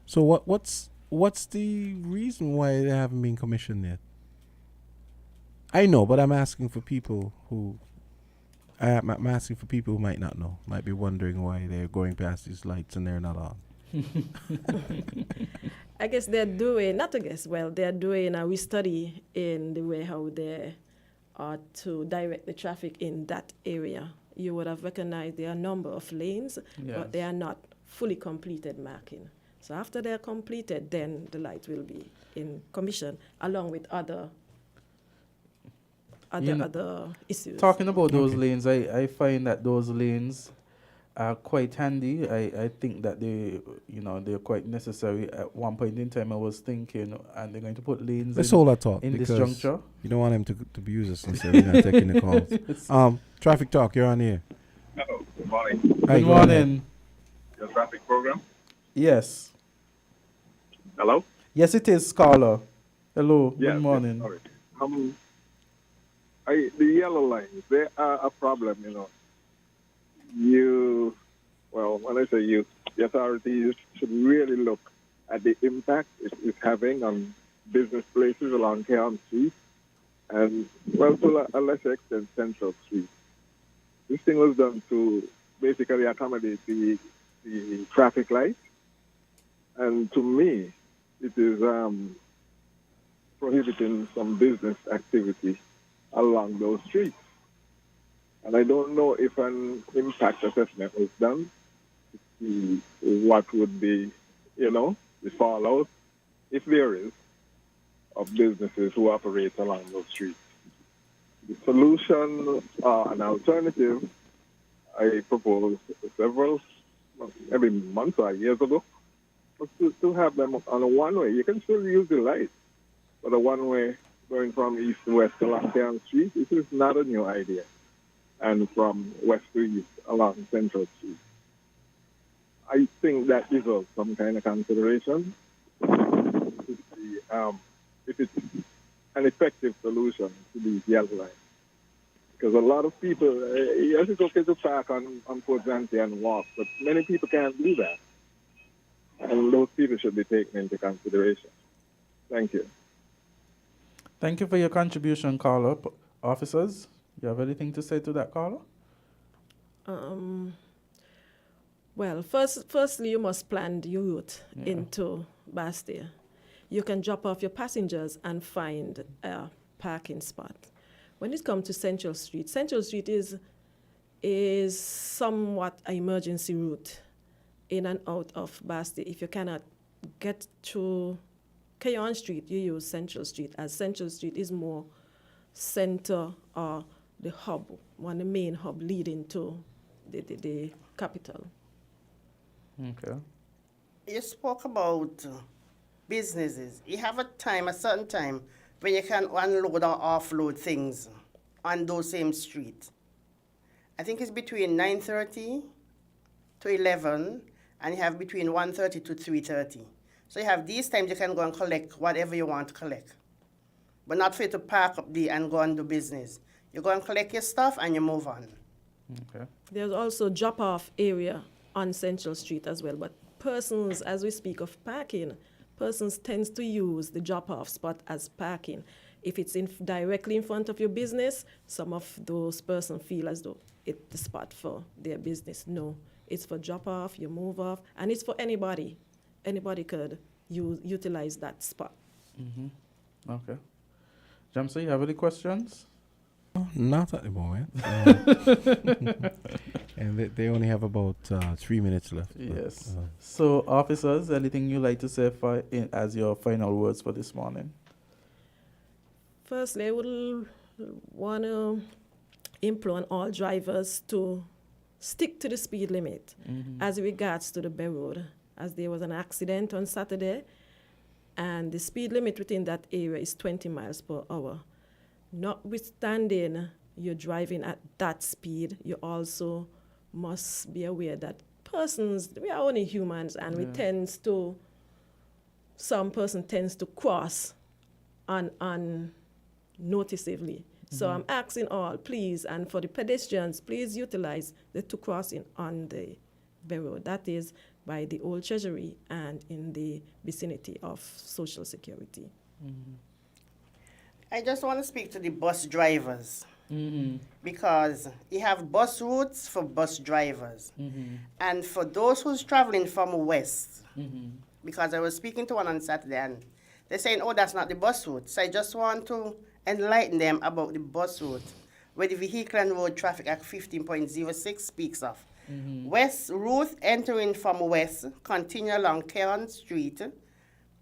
So what's the reason why they haven't been commissioned yet? I know, but I'm asking for people who I'm asking for people who might not know, might be wondering why they're going past these lights and they're not on. I guess they're doing, not I guess, well, they're doing a study in the way how they are to direct the traffic in that area. You would have recognized there are a number of lanes, but they are not fully completed marking. So after they're completed, then the light will be in commission along with other issues. Talking about those Okay. lanes, I find that those lanes are quite handy. I think that they're quite necessary. At one point in time, I was thinking, and they're going to put lanes Let's hold that thought in this because juncture. you don't want them to abuse us and say we're not taking the calls. Traffic Talk, you're on here. Hello, good morning. Hi, Good go ahead. morning. Your traffic program? Yes. Hello? Yes, it is, caller. Hello. Yes, Good morning. Sorry. The yellow lines, they are a problem, When I say you, the authorities should really look at the impact it's having on business places along Kearn Street and, to a lesser extent, Central Street. This thing was done to basically accommodate the traffic lights, and to me, it is prohibiting some business activity along those streets. And I don't know if an impact assessment was done to see what would be, the fallout, if there is, of businesses who operate along those streets. The solution, an alternative, I proposed several, maybe months or years ago, was to have them on a one-way. You can still use the light, but a one-way going from east to west along Kearn Street, this is not a new idea. And from west to east along Central Street. I think that deserves some kind of consideration to see if it's an effective solution to these yellow lines. Because a lot of people, yes, it's okay to park on Port Zante and walk, but many people can't do that. And those people should be taken into consideration. Thank you. Thank you for your contribution, caller. Officers, you have anything to say to that caller? Well, firstly, you must plan your route into Bastille. You can drop off your passengers and find a parking spot. When it comes to Central Street is somewhat an emergency route in and out of Bastille. If you cannot get to Kearn Street, you use Central Street, as Central Street is more center or the hub, the main hub leading to the capital. Okay. You spoke about businesses. You have a certain time, when you can unload or offload things on those same streets. I think it's between 9:30 to 11, and you have between 1:30 to 3:30. So you have these times you can go and collect whatever you want to collect. But not for you to park up there and go and do business. You go and collect your stuff and you move on. Okay. There's also drop-off area on Central Street as well, but persons, as we speak of parking, persons tends to use the drop-off spot as parking. If it's directly in front of your business, some of those persons feel as though it's the spot for their business. No, it's for drop-off, you move off, and it's for anybody. Anybody could utilize that spot. Mm-hmm. Okay. Jamsa, you have any questions? Not at the moment. And they only have about 3 minutes left. Yes. So, officers, anything you'd like to say as your final words for this morning? Firstly, I would want to implore all drivers to stick to the speed limit as regards to the Bay Road, as there was an accident on Saturday, and the speed limit within that area is 20 miles per hour. Notwithstanding you're driving at that speed, you also must be aware that we are only humans, and some person tends to cross unnoticeably. So I'm asking all, please, and for the pedestrians, please utilize the two crossing on the Bay Road. That is by the old Treasury and in the vicinity of Social Security. I just want to speak to the bus drivers. Because you have bus routes for bus drivers. And for those who's traveling from west, because I was speaking to one on Saturday and they're saying, oh, that's not the bus route. So I just want to enlighten them about the bus route, where the Vehicle and Road Traffic Act 15.06 speaks of. West route entering from west, continue along Caron Street,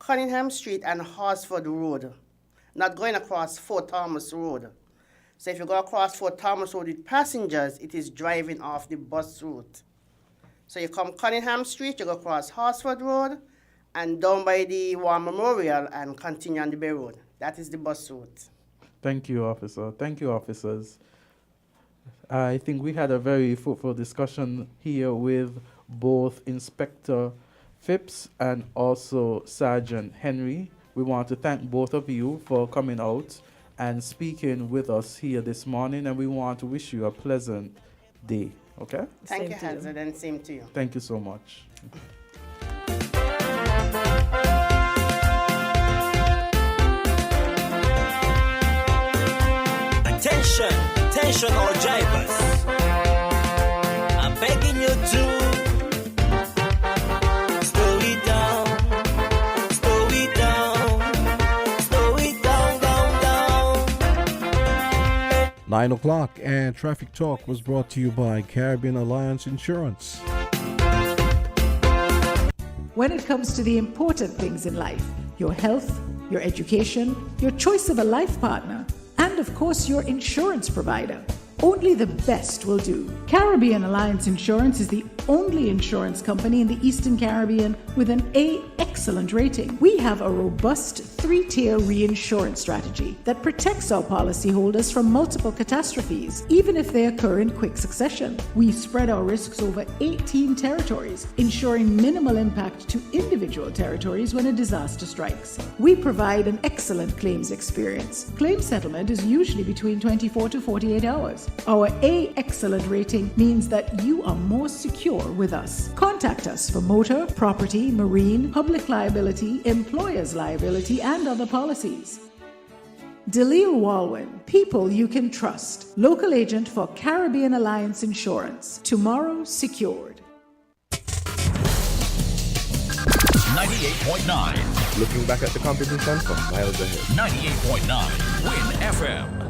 Cunningham Street, and Horsford Road, not going across Fort Thomas Road. So if you go across Fort Thomas Road with passengers, it is driving off the bus route. So you come Cunningham Street, you go across Horsford Road, and down by the War Memorial and continue on the Bay Road. That is the bus route. Thank you, officer. Thank you, officers. I think we had a very fruitful discussion here with both Inspector Phipps and also Sergeant Henry. We want to thank both of you for coming out and speaking with us here this morning, and we want to wish you a pleasant day. Okay? Thank you, Hazard, and same to you. Thank you so much. Attention, attention all drivers. I'm begging you to slow it down, slow it down, slow it down, down. 9 o'clock, and Traffic Talk was brought to you by Caribbean Alliance Insurance. When it comes to the important things in life, your health, your education, your choice of a life partner, and of course your insurance provider, only the best will do. Caribbean Alliance Insurance is the only insurance company in the Eastern Caribbean with an A excellent rating. We have a robust 3-tier reinsurance strategy that protects our policyholders from multiple catastrophes, even if they occur in quick succession. We spread our risks over 18 territories, ensuring minimal impact to individual territories when a disaster strikes. We provide an excellent claims experience. Claim settlement is usually between 24 to 48 hours. Our A excellent rating means that you are more secure with us. Contact us for motor, property, marine, public liability, employer's liability, and other policies. Dalil Walwyn, people you can trust. Local agent for Caribbean Alliance Insurance. Tomorrow secured. 98.9. Looking back at the competition from miles ahead. 98.9 Win FM.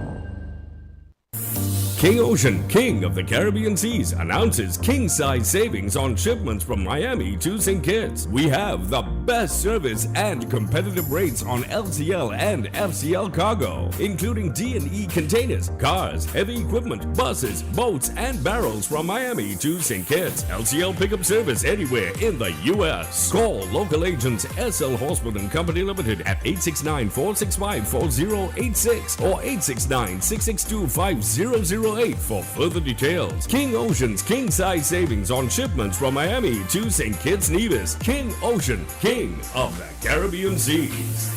King Ocean, king of the Caribbean seas, announces king-size savings on shipments from Miami to St. Kitts. We have the best service and competitive rates on LCL and FCL cargo, including D&E containers, cars, heavy equipment, buses, boats, and barrels from Miami to St. Kitts. LCL pickup service anywhere in the U.S. Call local agents SL Horseman and Company Limited at 869-465-4086 or 869-662-5008 for further details. King Ocean's king-size savings on shipments from Miami to St. Kitts Nevis. King Ocean, king of the Caribbean seas.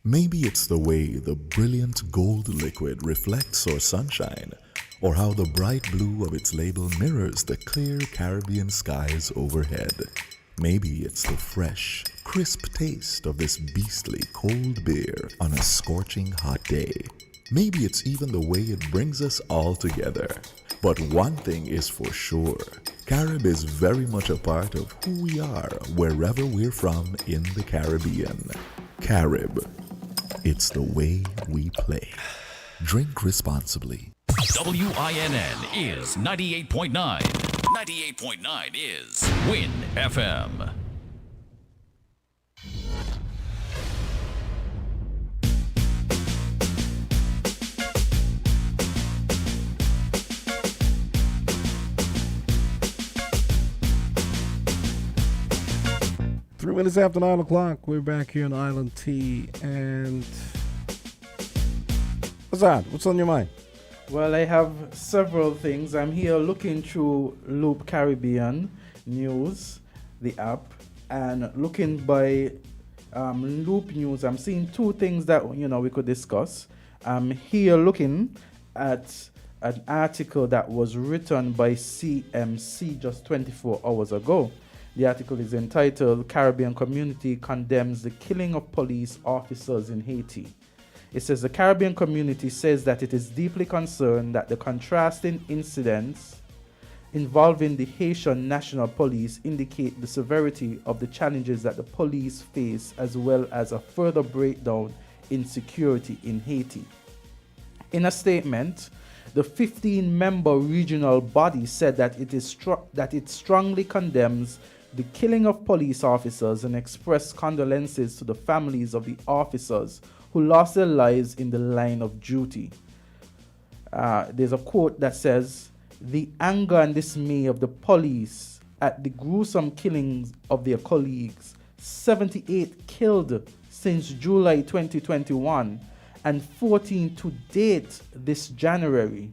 Maybe it's the way the brilliant gold liquid reflects our sunshine, or how the bright blue of its label mirrors the clear Caribbean skies overhead. Maybe it's the fresh, crisp taste of this beastly cold beer on a scorching hot day. Maybe it's even the way it brings us all together. But one thing is for sure, Carib is very much a part of who we are wherever we're from in the Caribbean. Carib, it's the way we play. Drink responsibly. WINN is 98.9. 98.9 is Win FM. Three minutes after 9 o'clock, we're back here on Island T. And Azard, what's on your mind? Well, I have several things. I'm here looking through Loop Caribbean News, the app, and looking by loop news, I'm seeing two things that we could discuss. I'm here looking at an article that was written by CMC just 24 hours ago. The article is entitled "Caribbean Community Condemns the Killing of Police Officers in Haiti." It says the Caribbean community says that it is deeply concerned that the contrasting incidents involving the Haitian National Police indicate the severity of the challenges that the police face, as well as a further breakdown in security in Haiti. In a statement, the 15-member regional body said that it strongly condemns the killing of police officers and expressed condolences to the families of the officers who lost their lives in the line of duty. There's a quote that says, "The anger and dismay of the police at the gruesome killings of their colleagues, 78 killed since July 2021 and 14 to date this January,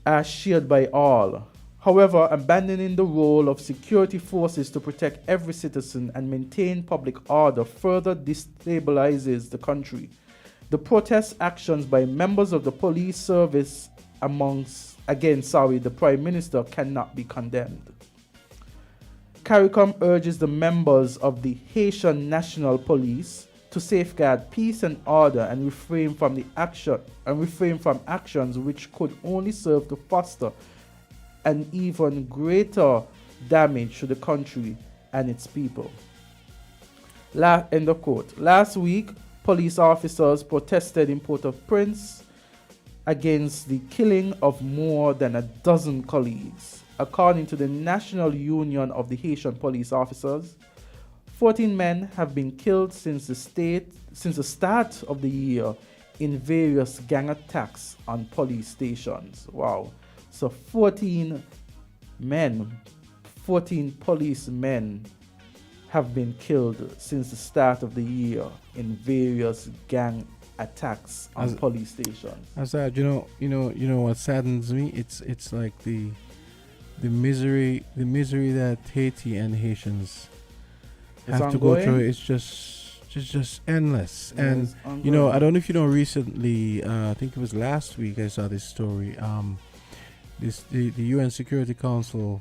are shared by all. However, abandoning the role of security forces to protect every citizen and maintain public order further destabilizes the country. The protest actions by members of the police service against the Prime Minister cannot be condemned." CARICOM urges the members of the Haitian National Police to safeguard peace and order and refrain from actions which could only serve to foster an even greater damage to the country and its people. End of quote. Last week, police officers protested in Port-au-Prince against the killing of more than a dozen colleagues. According to the National Union of the Haitian Police Officers, 14 men have been killed since the start of the year in various gang attacks on police stations. Wow. So 14 policemen have been killed since the start of the year in various gang attacks on police stations. Azard, you know what saddens me? It's like the misery that Haiti and Haitians have to go through. It's just endless. Yeah, and I don't know if you know, recently, I think it was last week, I saw this story. The UN Security Council,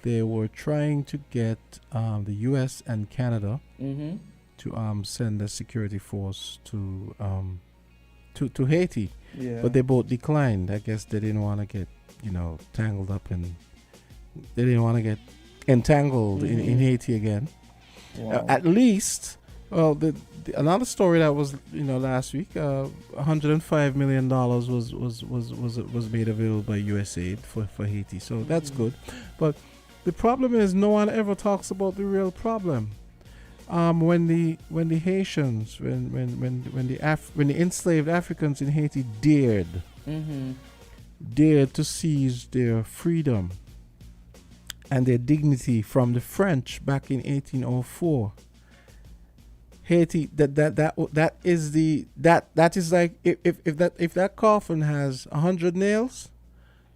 they were trying to get the US and Canada to send a security force to Haiti. Yeah. But they both declined. I guess they didn't want to get tangled up and they didn't want to get entangled in Haiti again. Wow. At least, well, another story that was last week, $105 million was made available by USAID for Haiti. So that's good. But the problem is no one ever talks about the real problem. When the Haitians, when the enslaved Africans in Haiti dared to seize their freedom and their dignity from the French back in 1804. Haiti, that is like if that coffin has 100 nails,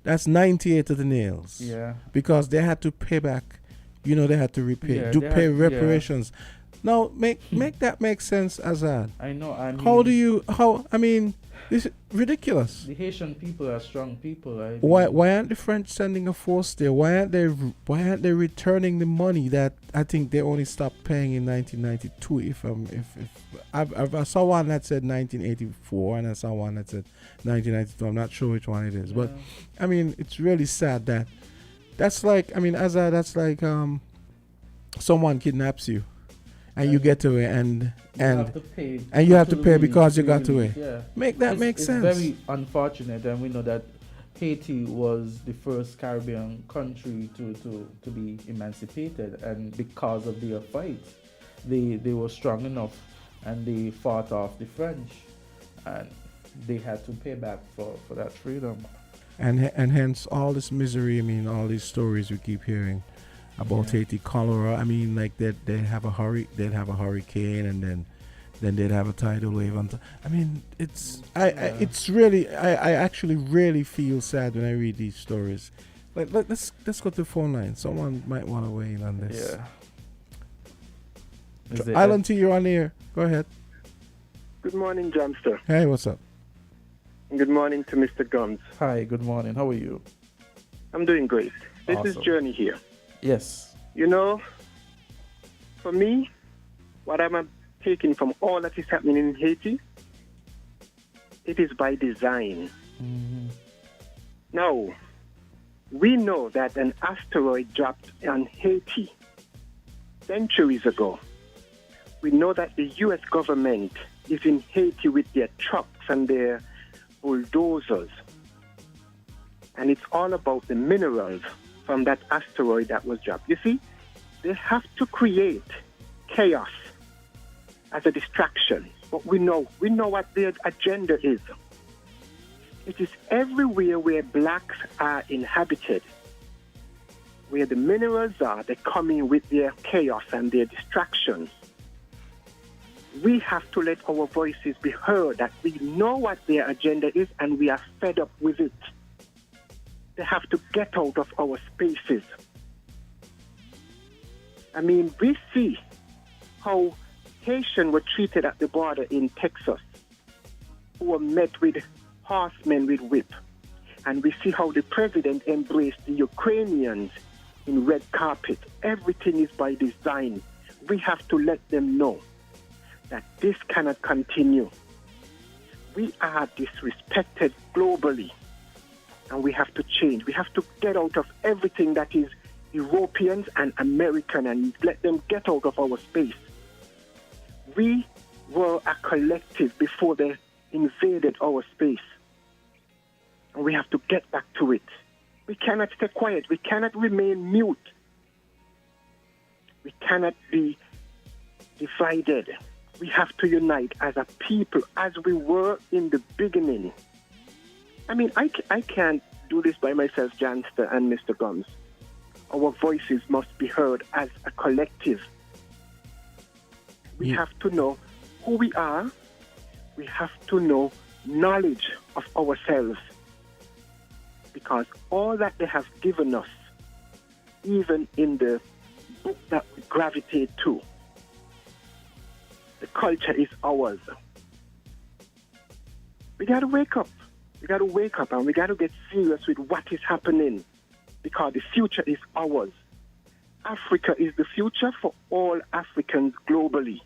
that's 98 of the nails. Yeah. Because they had to pay back, they had to repay, pay reparations. Yeah. Now make that make sense, Azad. I know. I mean, this is ridiculous. The Haitian people are strong people. Why aren't the French sending a force there? Why aren't they returning the money that I think they only stopped paying in 1992? I saw one that said 1984 and I saw one that said 1992. I'm not sure which one it is, but I mean, it's really sad that's like Azad, that's like someone kidnaps you. And you get away, and you have to pay because you got away. Yeah. Make sense. It's very unfortunate, and we know that Haiti was the first Caribbean country to be emancipated, and because of their fight, they were strong enough, and they fought off the French, and they had to pay back for that freedom. And hence all this misery. I mean, all these stories we keep hearing about Haiti, cholera. I mean, like they'd have a hurricane, and then they'd have a tidal wave. I mean, I actually really feel sad when I read these stories. Let's go to the phone line. Someone might want to weigh in on this. Is it Island T, you're on the air. Go ahead. Good morning, Jamster. Hey, what's up? Good morning to Mr. Gumbs. Hi, good morning. How are you? I'm doing great. This is Awesome. Journey here. Yes. You know, for me, what I'm taking from all that is happening in Haiti, it is by design. Now, we know that an asteroid dropped on Haiti centuries ago. We know that the U.S. government is in Haiti with their trucks and their bulldozers. And it's all about the minerals from that asteroid that was dropped. You see, they have to create chaos as a distraction. But we know what their agenda is. It is everywhere where blacks are inhabited, where the minerals are, they come in with their chaos and their distractions. We have to let our voices be heard, that we know what their agenda is and we are fed up with it. They have to get out of our spaces. I mean, we see how Haitians were treated at the border in Texas, who were met with horsemen with whip. And we see how the president embraced the Ukrainians in red carpet. Everything is by design. We have to let them know that this cannot continue. We are disrespected globally, and we have to change. We have to get out of everything that is Europeans and American and let them get out of our space. We were a collective before they invaded our space, and we have to get back to it. We cannot stay quiet. We cannot remain mute. We cannot be divided. We have to unite as a people, as we were in the beginning. I mean, I can't do this by myself, Janster and Mr. Gumbs. Our voices must be heard as a collective. We have to know who we are. We have to know knowledge of ourselves. Because all that they have given us, even in the book that we gravitate to, the culture is ours. We got to wake up. We got to wake up and we got to get serious with what is happening, because the future is ours. Africa is the future for all Africans globally.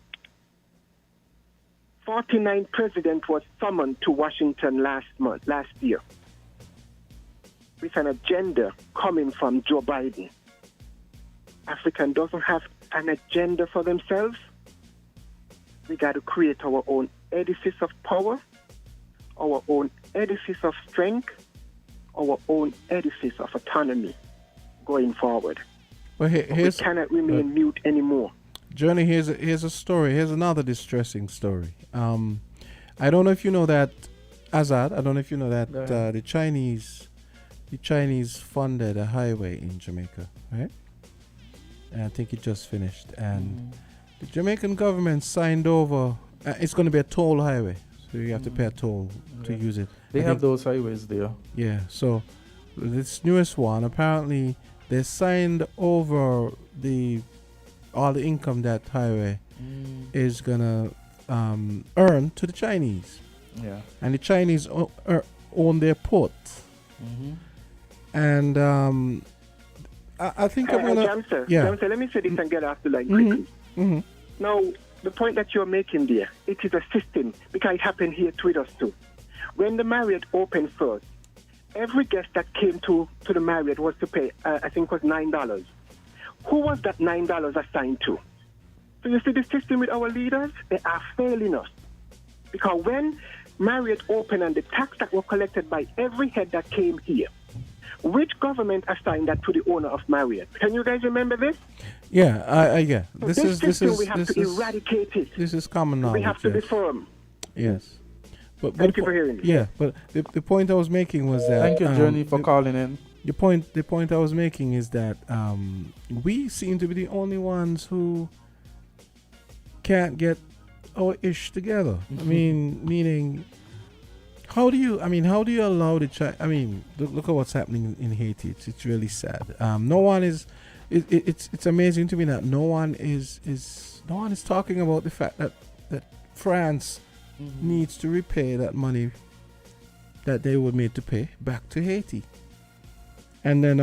49 presidents was summoned to Washington last year, with an agenda coming from Joe Biden. Africa doesn't have an agenda for themselves. We got to create our own edifice of power, our own edifice of strength, our own edifice of autonomy going forward. Well, we cannot remain mute anymore. Johnny, here's a story. Here's another distressing story. I don't know if you know that, Azard. I don't know if you know that the Chinese funded a highway in Jamaica, right? And I think it just finished. And the Jamaican government signed over. It's going to be a toll highway, so you have to pay a toll to use it. They have those highways there. Yeah. So this newest one, apparently, they signed over all the income that highway is gonna earn to the Chinese. Yeah. And the Chinese own their port. And I think I'm gonna. Jamster, let me say this and get off the line quickly. Now, the point that you're making there, it is a system, because it happened here to us too. When the Marriott opened first, every guest that came to the Marriott was to pay, I think it was $9. Who was that $9 assigned to? So you see the system with our leaders, they are failing us. Because when Marriott opened and the tax that were collected by every head that came here, which government assigned that to the owner of Marriott? Can you guys remember this? Yeah, yeah. So this system, we have to eradicate it. This is common knowledge. We have to be firm. Yes. But Thank you for hearing me. Yeah, but the point I was making was that. Thank you, Journey, for calling in. The point I was making is that we seem to be the only ones who can't get our ish together. I mean, meaning, how do you allow the look at what's happening in Haiti. It's really sad. No one is it's amazing to me that no one is talking about the fact that France needs to repay that money that they were made to pay back to Haiti. And then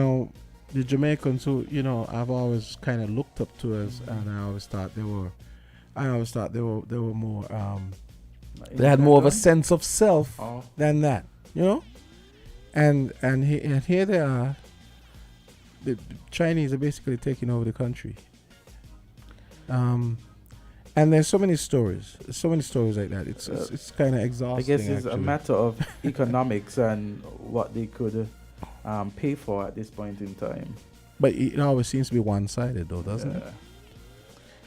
the Jamaicans, who I've always kind of looked up to us, and I always thought they were more they had more of a sense of self than that, and here they are. The Chinese are basically taking over the country. And there's so many stories like that. It's kind of exhausting. I guess it's a matter of economics and what they could pay for at this point in time. But it always seems to be one-sided, though, doesn't it?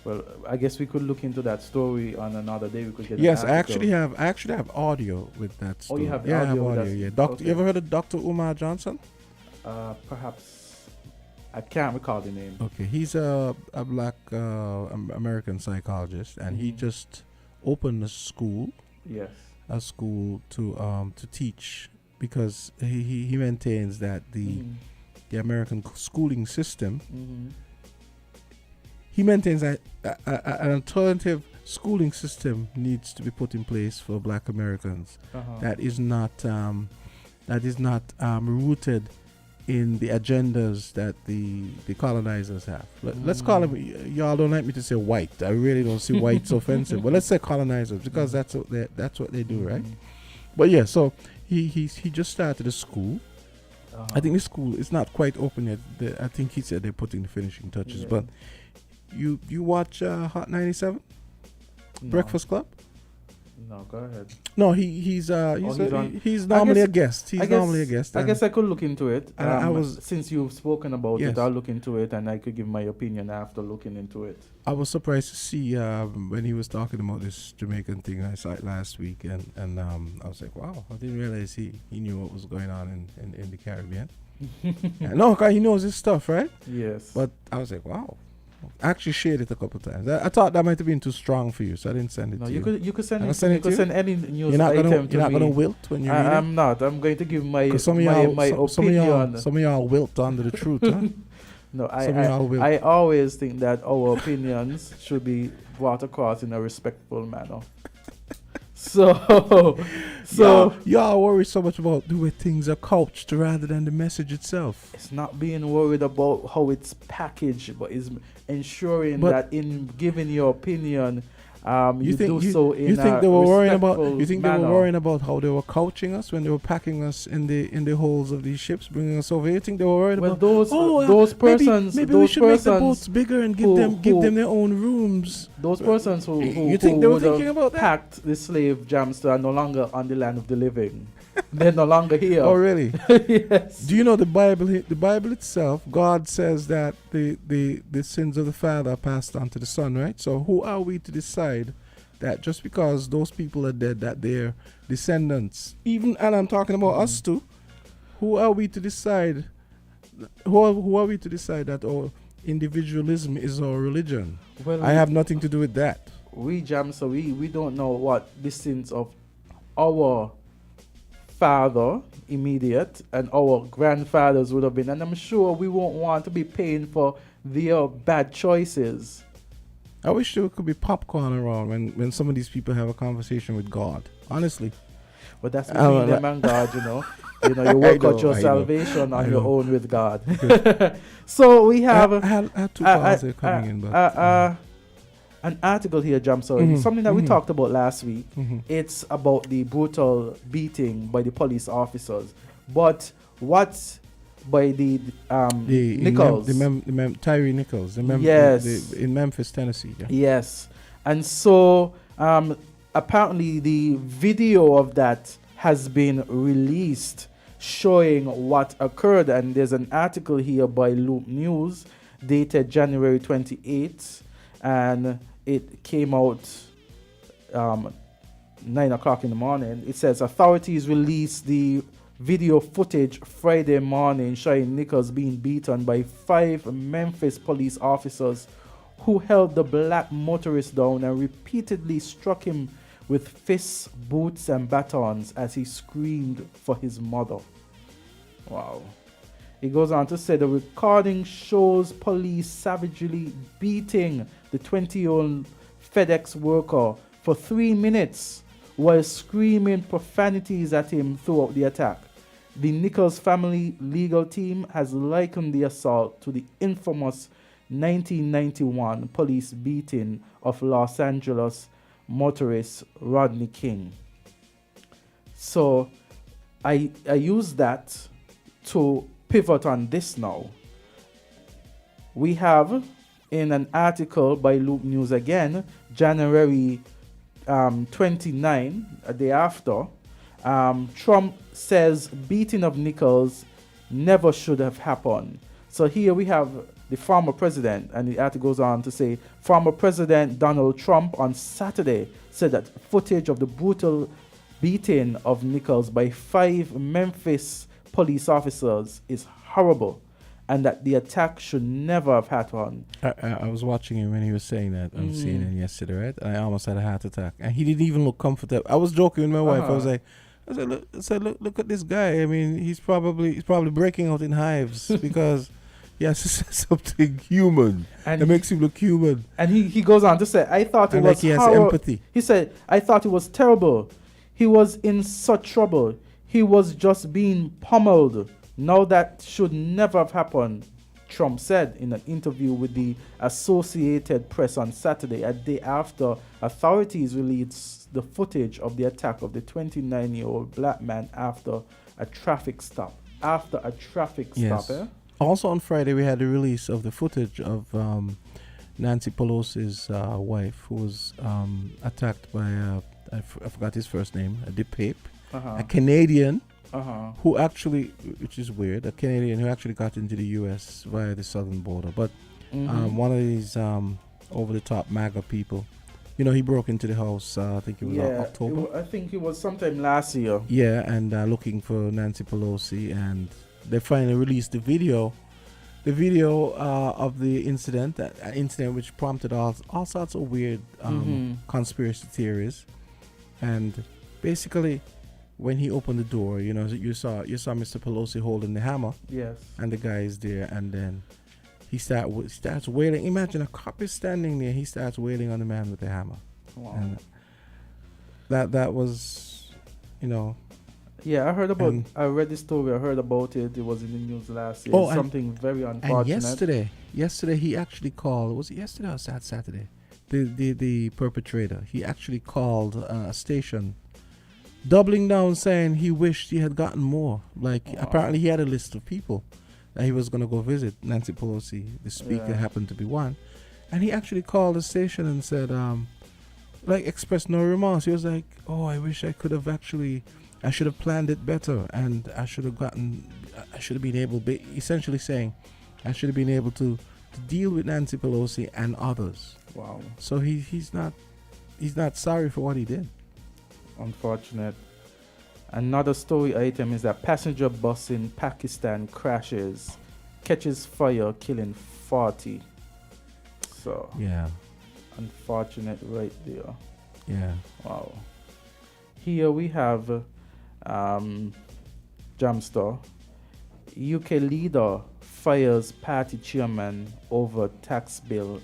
Well, I guess we could look into that story on another day. We could get. Yes, I actually have audio with that story. Oh, you have audio? audio. Yeah, Doctor. You ever heard of Dr. Umar Johnson? Perhaps. I can't recall the name. Okay, he's a black American psychologist, and he just opened a school. Yes. A school to teach, because he maintains that the American schooling system. He maintains that an alternative schooling system needs to be put in place for black Americans. That is not rooted in the agendas that the colonizers have. Let's call them. Y'all don't like me to say white. I really don't see white's offensive, but let's say colonizers, because that's what they do, right? But yeah, so he just started a school. I think the school is not quite open yet. I think he said they're putting the finishing touches. But you watch Hot 97 Breakfast Club? No, go ahead. No, he's normally a guest. He's normally a guest. I guess I could look into it. Since you've spoken about it, I'll look into it, and I could give my opinion after looking into it. I was surprised to see when he was talking about this Jamaican thing I saw it last week, and I was like, wow, I didn't realize he knew what was going on in the Caribbean. No, because he knows his stuff, right? Yes. But I was like, wow. I actually shared it a couple of times. I thought that might have been too strong for you, so I didn't send it to you. You could send it. You could send any news you're not item gonna, to You're not me. going to wilt when you read it? I'm not. I'm going to give my opinion. Some of y'all wilt under the truth, huh? No, I always think that our opinions should be brought across in a respectful manner. So y'all worry so much about the way things are couched rather than the message itself. It's not being worried about how it's packaged, but it's ensuring that in giving your opinion, you think they were worrying about how they were couching us when they were packing us in the holes of these ships, bringing us over? You think they were worried about those persons? Maybe we should make the boats bigger and give them their own rooms. Those persons who you think they were thinking about that? Packed the slave jams are no longer on the land of the living. They're no longer here. Oh, really? Yes. Do you know the Bible itself? God says that the sins of the father are passed on to the son, right? So who are we to decide that just because those people are dead, that their descendants, and I'm talking about us too, who are we to decide? Who are we to decide that our individualism is our religion? Well, I have nothing to do with that. We don't know what the sins of our father immediate and our grandfathers would have been, and I'm sure we won't want to be paying for their bad choices. I wish there could be popcorn around when some of these people have a conversation with God, honestly. But that's between them and God, you work out your salvation on your own with God. So we have I had two calls coming in, but an article here, something that we talked about last week. It's about the brutal beating by the police officers. But what's by the Nichols? Tyree Nichols. Yes. In Memphis, Tennessee. Yeah. Yes. And so apparently the video of that has been released showing what occurred. And there's an article here by Loop News dated January 28th. And it came out 9 o'clock in the morning. It says authorities released the video footage Friday morning showing Nichols being beaten by 5 Memphis police officers who held the black motorist down and repeatedly struck him with fists, boots, and batons as he screamed for his mother. Wow. He goes on to say the recording shows police savagely beating the 20-year-old FedEx worker for 3 minutes while screaming profanities at him throughout the attack. The Nichols family legal team has likened the assault to the infamous 1991 police beating of Los Angeles motorist Rodney King. So I use that to pivot on this now. We have in an article by Loop News again, January 29, a day after, Trump says beating of Nichols never should have happened. So here we have the former president, and the article goes on to say former President Donald Trump on Saturday said that footage of the brutal beating of Nichols by 5 Memphis police officers is horrible, and that the attack should never have happened. I was watching him when he was saying that on CNN yesterday, right? I almost had a heart attack, and he didn't even look comfortable. I was joking with my wife. I said, look at this guy. I mean, he's probably breaking out in hives because he has to say something human and that makes him look human. And he goes on to say, I thought it was like he has empathy. He said, I thought it was terrible. He was in such trouble. He was just being pummeled. Now that should never have happened, Trump said in an interview with the Associated Press on Saturday, a day after authorities released the footage of the attack of the 29-year-old black man after a traffic stop. Yes. Also on Friday, we had the release of the footage of Nancy Pelosi's wife, who was attacked by, I forgot his first name, a DePape, a Canadian, who actually, which is weird, a Canadian who actually got into the U.S. via the southern border. But one of these over-the-top MAGA people, you know, he broke into the house, I think it was October. I think it was sometime last year. Yeah, and looking for Nancy Pelosi, and they finally released the video of the incident, an incident which prompted all sorts of weird conspiracy theories. And basically, when he opened the door, you know, you saw Mr. Pelosi holding the hammer. Yes. And the guy is there, and then he starts wailing. Imagine a cop is standing there. He starts wailing on the man with the hammer. Wow. And that was, you know. Yeah, I read the story. I heard about it. It was in the news last year. Oh, something very unfortunate. And yesterday he actually called. Was it yesterday or Saturday? The perpetrator. He actually called a station, doubling down, saying he wished he had gotten more. Like, apparently he had a list of people that he was going to go visit. Nancy Pelosi, the speaker, happened to be one. And he actually called the station and said, expressed no remorse. He was like, oh, I wish I could have I should have planned it better, and I should have been able, essentially saying, I should have been able to deal with Nancy Pelosi and others. Wow. So he's not sorry for what he did. Unfortunate. Another story item is that passenger bus in Pakistan catches fire, killing 40. So yeah, unfortunate right there. Yeah. Wow. Here we have Jamstar. UK leader fires party chairman over tax bill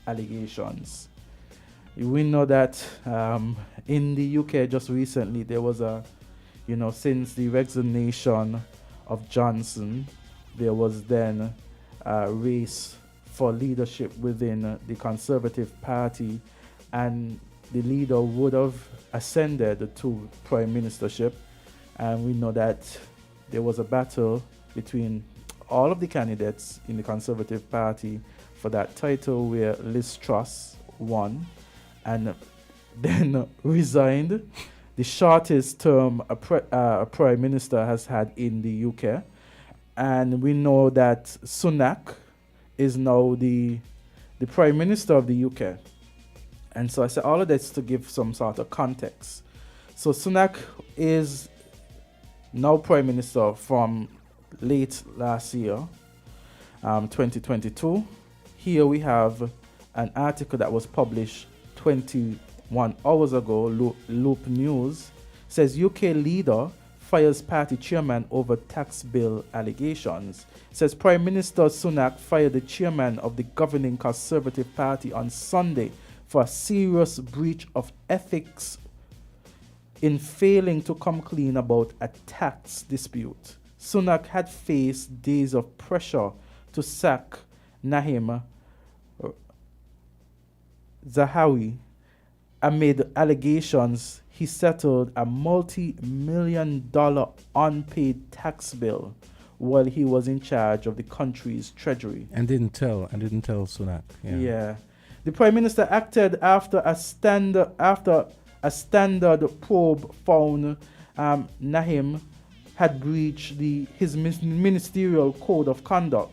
allegations. We know that in the UK just recently there was since the resignation of Johnson, there was then a race for leadership within the Conservative Party, and the leader would have ascended to prime ministership. And we know that there was a battle between all of the candidates in the Conservative Party for that title, where Liz Truss won and then resigned. The shortest term a prime minister has had in the UK. And we know that Sunak is now the prime minister of the UK. And so I say all of this to give some sort of context. So Sunak is now prime minister from late last year, 2022. Here we have an article that was published 21 hours ago. Loop News says UK leader fires party chairman over tax bill allegations. It says Prime Minister Sunak fired the chairman of the governing Conservative Party on Sunday for a serious breach of ethics in failing to come clean about a tax dispute. Sunak had faced days of pressure to sack Nahim Zahawi amid allegations he settled a multi-million-dollar unpaid tax bill while he was in charge of the country's treasury. And didn't tell Sunak. Yeah. The Prime Minister acted after a standard probe found Nahim had breached his ministerial code of conduct.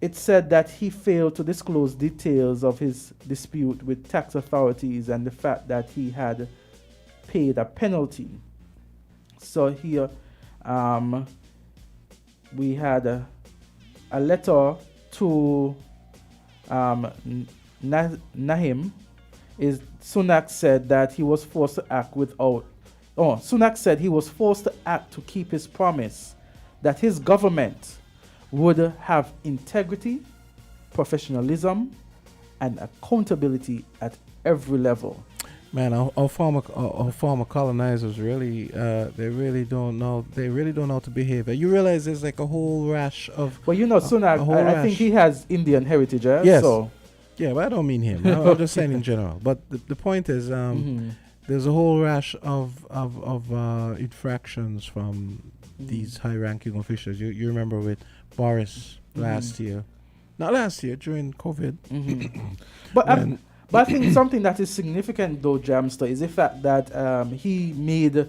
It said that he failed to disclose details of his dispute with tax authorities and the fact that he had paid a penalty. So here we had a letter to Nahim. Sunak said that he was forced to act Sunak said he was forced to act to keep his promise that his government would have integrity, professionalism, and accountability at every level. Man, our former colonizers really, they really don't know how to behave. You realize there's like a whole rash of. Well, Sunak, I think he has Indian heritage, eh? Yes. So. Yeah, but I don't mean him. I'm just saying in general. But the point is, there's a whole rash of infractions from these high-ranking officials. You remember with Boris last year, not last year, during COVID. But I think something that is significant though, Jamster, is the fact that he made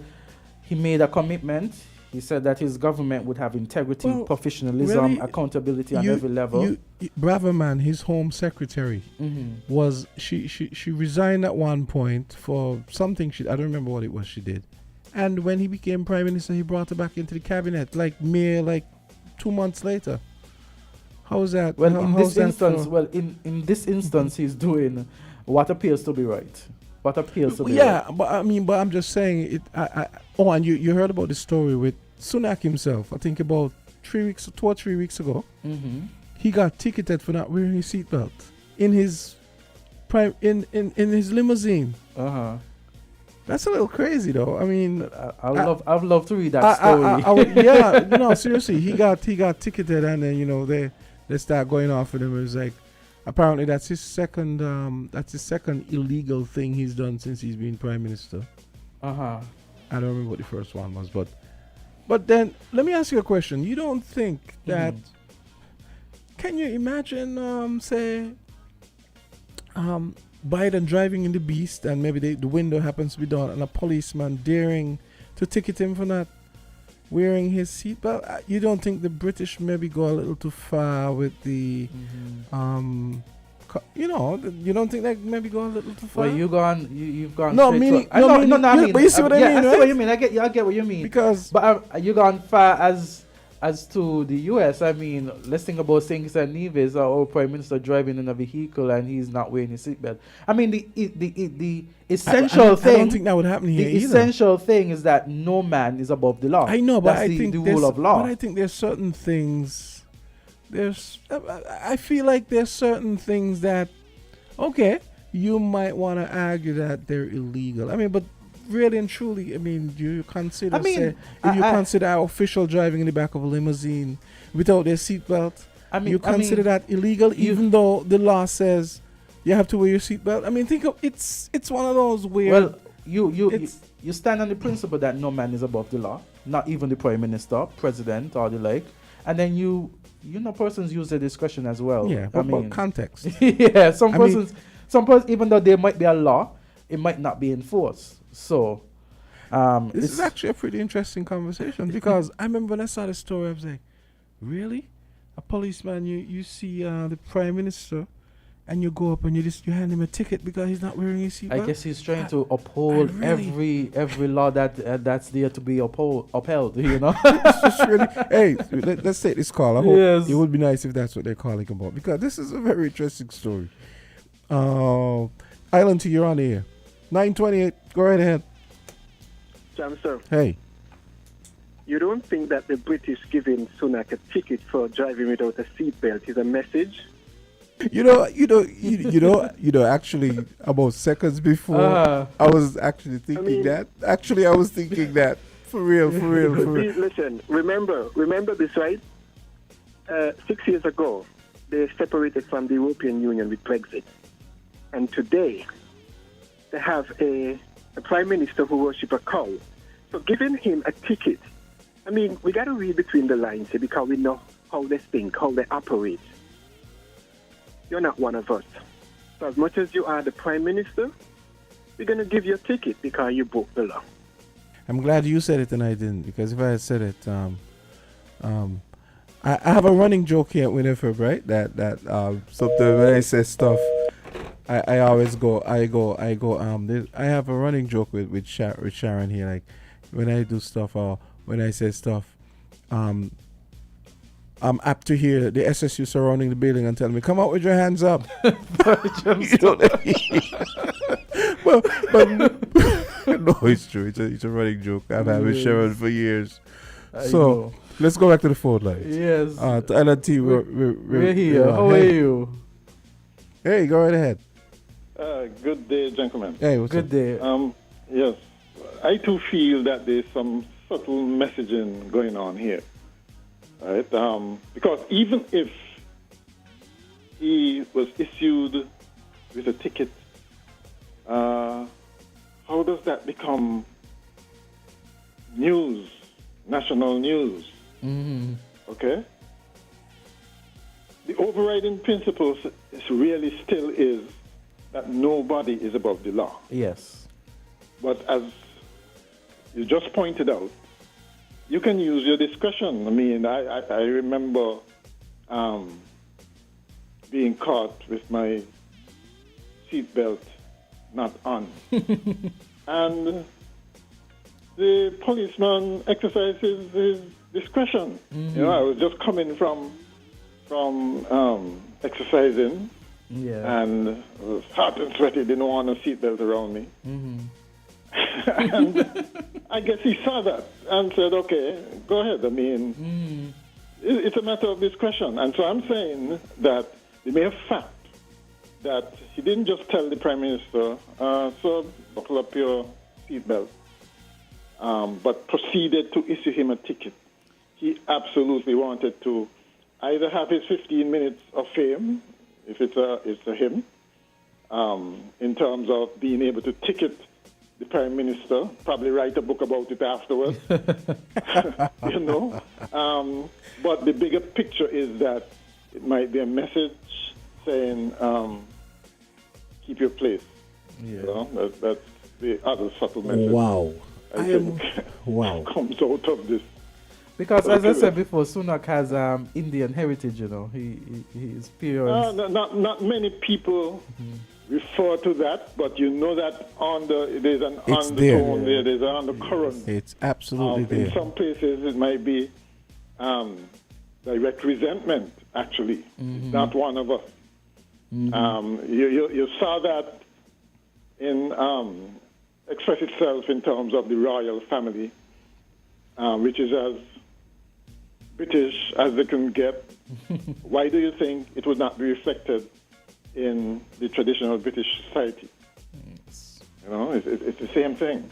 a commitment. He said that his government would have integrity, professionalism, really, accountability on every level. Braverman, his home secretary, was she resigned at one point for something I don't remember what it was she did. And when he became prime minister, he brought her back into the cabinet like 2 months later. How is that? Well, in this instance, he's doing what appears to be right. What appears to be right. But I'm just saying it. And you heard about the story with Sunak himself. I think about 2 or 3 weeks ago, he got ticketed for not wearing his seatbelt in his limousine. That's a little crazy, though. I mean, I'd love to read that story. Seriously, he got ticketed, and then they start going off with him. It was like, apparently that's his second illegal thing he's done since he's been prime minister. I don't remember what the first one was, but then let me ask you a question. You don't think that? Can you imagine, Biden driving in the Beast, and maybe the window happens to be down, and a policeman daring to ticket him for not wearing his seatbelt? You don't think the British maybe go a little too far with the, you don't think they maybe go a little too far? Well, you've gone. No, meaning, I mean, but you see what I mean? I see what you mean. I get what you mean. But you gone far as to the U.S. I mean, let's think about St. Neves, our prime minister driving in a vehicle and he's not wearing his seatbelt. I mean, the essential thing. I don't think that would happen here. The essential thing is that no man is above the law. I know, but I think the rule of law. But I think there's certain things. I feel like there's certain things that, okay, you might want to argue that they're illegal. I mean, but really and truly, I mean, do you consider, consider our official driving in the back of a limousine without their seatbelt, you consider that illegal, even though the law says you have to wear your seatbelt? I mean, think of it's one of those where. Well, you stand on the principle that no man is above the law, not even the prime minister, president, or the like, and then persons use their discretion as well. Yeah, but context. Yeah, some persons, even though there might be a law, it might not be enforced. So, this is actually a pretty interesting conversation, because I remember when I saw the story, I was like, really? A policeman, you see the prime minister, and you go up and you hand him a ticket because he's not wearing his seatbelt? I guess he's trying to uphold every law that's there to be upheld, you know? Hey, let's take this call. I hope it would be nice if that's what they're calling about, because this is a very interesting story. Island T, you're on the air. 928, go right ahead. Jam, sir. Hey. You don't think that the British giving Sunak a ticket for driving without a seatbelt is a message? Actually, about seconds before, I was actually thinking that. Actually, I was thinking that. For real. Listen, remember this, right? 6 years ago, they separated from the European Union with Brexit. And today, they have a prime minister who worships a cow. So giving him a ticket, I mean, we got to read between the lines here because we know how they think, how they operate. You're not one of us. So as much as you are the prime minister, we're going to give you a ticket because you broke the law. I'm glad you said it and I didn't, because if I had said it, I have a running joke here at WINNFM, right? That sometimes when I say stuff, I always go. I have a running joke with Sharon here, like when I do stuff or when I say stuff, I'm apt to hear the SSU surrounding the building and tell me, "Come out with your hands up." but no, it's true. It's a running joke. I've had with Sharon for years. So let's go back to the phone line. Yes. To LNT, we're here. How are you? Hey, go right ahead. Good day, gentlemen. Hey, what's good up? Day. Yes, I too feel that there's some subtle messaging going on here. Right? Because even if he was issued with a ticket, how does that become news, national news? Mm-hmm. Okay? The overriding principle really still is that nobody is above the law. Yes. But as you just pointed out, you can use your discretion. I mean, I remember being caught with my seatbelt not on. And the policeman exercises his discretion. Mm-hmm. You know, I was just coming from exercising, and I was hot and sweaty, didn't want a seatbelt around me. Mm-hmm. And I guess he saw that and said, okay, go ahead. I mean, it's a matter of discretion. And so I'm saying that the mere fact that he didn't just tell the Prime Minister, so buckle up your seatbelt, but proceeded to issue him a ticket. He absolutely wanted to either have his 15 minutes of fame, if it's a him, in terms of being able to ticket the Prime Minister, probably write a book about it afterwards, you know. But the bigger picture is that it might be a message saying, keep your place. Yeah. You know, that's the other subtle message. Wow. I think comes out of this. Because as I said before, Sunak has Indian heritage, you know. His parents. Not many people refer to that, but you know that there's an undertone there, there's an undercurrent. It's absolutely there. In some places it might be direct resentment, actually. It's not one of us. You saw that express itself in terms of the royal family, which is as British as they can get. Why do you think it would not be reflected in the traditional British society? You know, it's the same thing.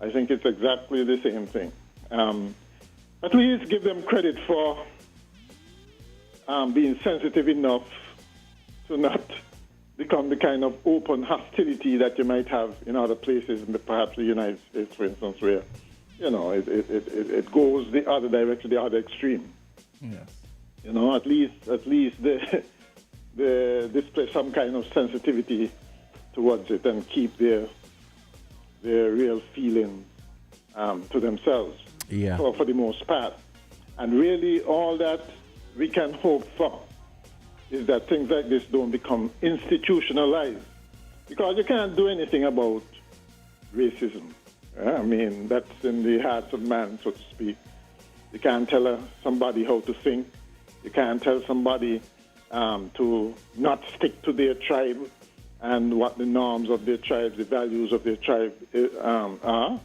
I think it's exactly the same thing. At least give them credit for being sensitive enough to not become the kind of open hostility that you might have in other places, perhaps the United States, for instance, where, you know, it goes the other direction, the other extreme. Yes. You know, at least they display some kind of sensitivity towards it and keep their real feelings to themselves. Yeah. For the most part. And really all that we can hope for is that things like this don't become institutionalized. Because you can't do anything about racism. I mean, that's in the hearts of man, so to speak. You can't tell somebody how to think. You can't tell somebody to not stick to their tribe and what the norms of their tribe, the values of their tribe are.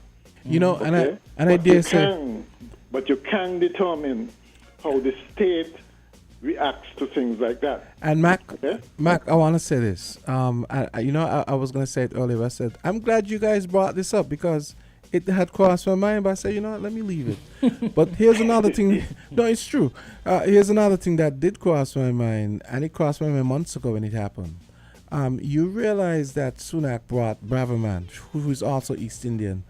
You know, Okay? and I But you dare say, can, but you can determine how the state reacts to things like that. and Mac, Okay? Mac, I want to say this. I was going to say it earlier. I said, I'm glad you guys brought this up because it had crossed my mind, but I said, you know what, let me leave it. But here's another thing. No, it's true. Here's another thing that did cross my mind, and it crossed my mind months ago when it happened. You realize that Sunak brought Braverman, who is also East Indian,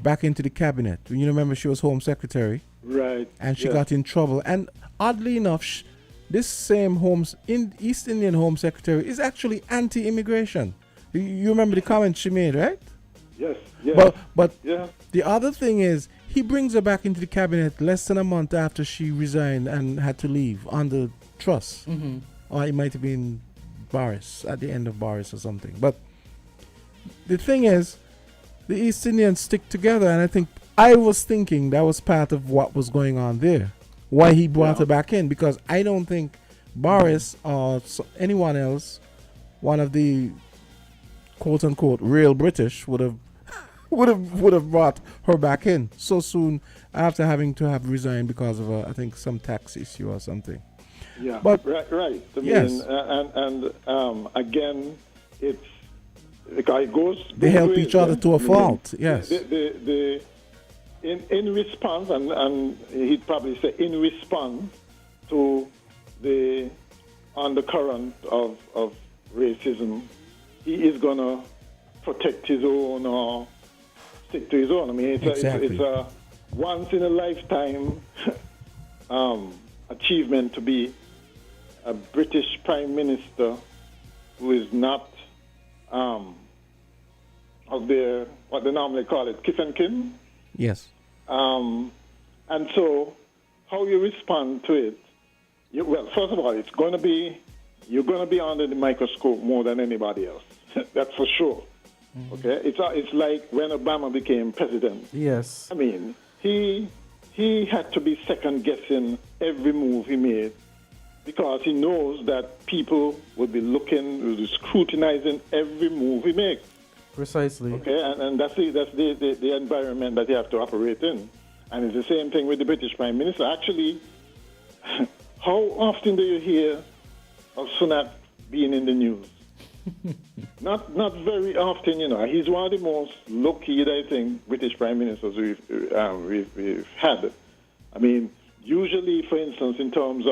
back into the cabinet. You remember she was Home Secretary? Right. And she yes. got in trouble. And oddly enough, this same East Indian Home Secretary is actually anti-immigration. You remember the comment she made, right? Yes. Yes. But yeah. the other thing is, he brings her back into the cabinet less than a month after she resigned and had to leave under Truss. Or it might have been Boris, at the end of Boris or something. But the thing is, the East Indians stick together, and I was thinking that was part of what was going on there. Why he brought her back in, because I don't think Boris or anyone else, one of the quote unquote real British, would have brought her back in so soon after having to have resigned because of I think some tax issue or something. Yeah, but right. I yes. mean, again, it's the guy goes. They help each other to a fault. Yes. In response, and he'd probably say in response to the undercurrent of racism, he is gonna protect his own or stick to his own. I mean, it's a once in a lifetime achievement to be a British Prime Minister who is not of their, what they normally call it, kith and kin. Yes. And so, how you respond to it? Well, first of all, you're going to be under the microscope more than anybody else. That's for sure. Okay, it's like when Obama became president. Yes. I mean, he had to be second guessing every move he made because he knows that people would be scrutinizing every move he makes. Precisely. Okay, and that's the environment that you have to operate in. And it's the same thing with the British Prime Minister. Actually, how often do you hear of Sunak being in the news? Not very often, you know. He's one of the most low-key, I think, British Prime Ministers we've had. I mean, usually, for instance, in terms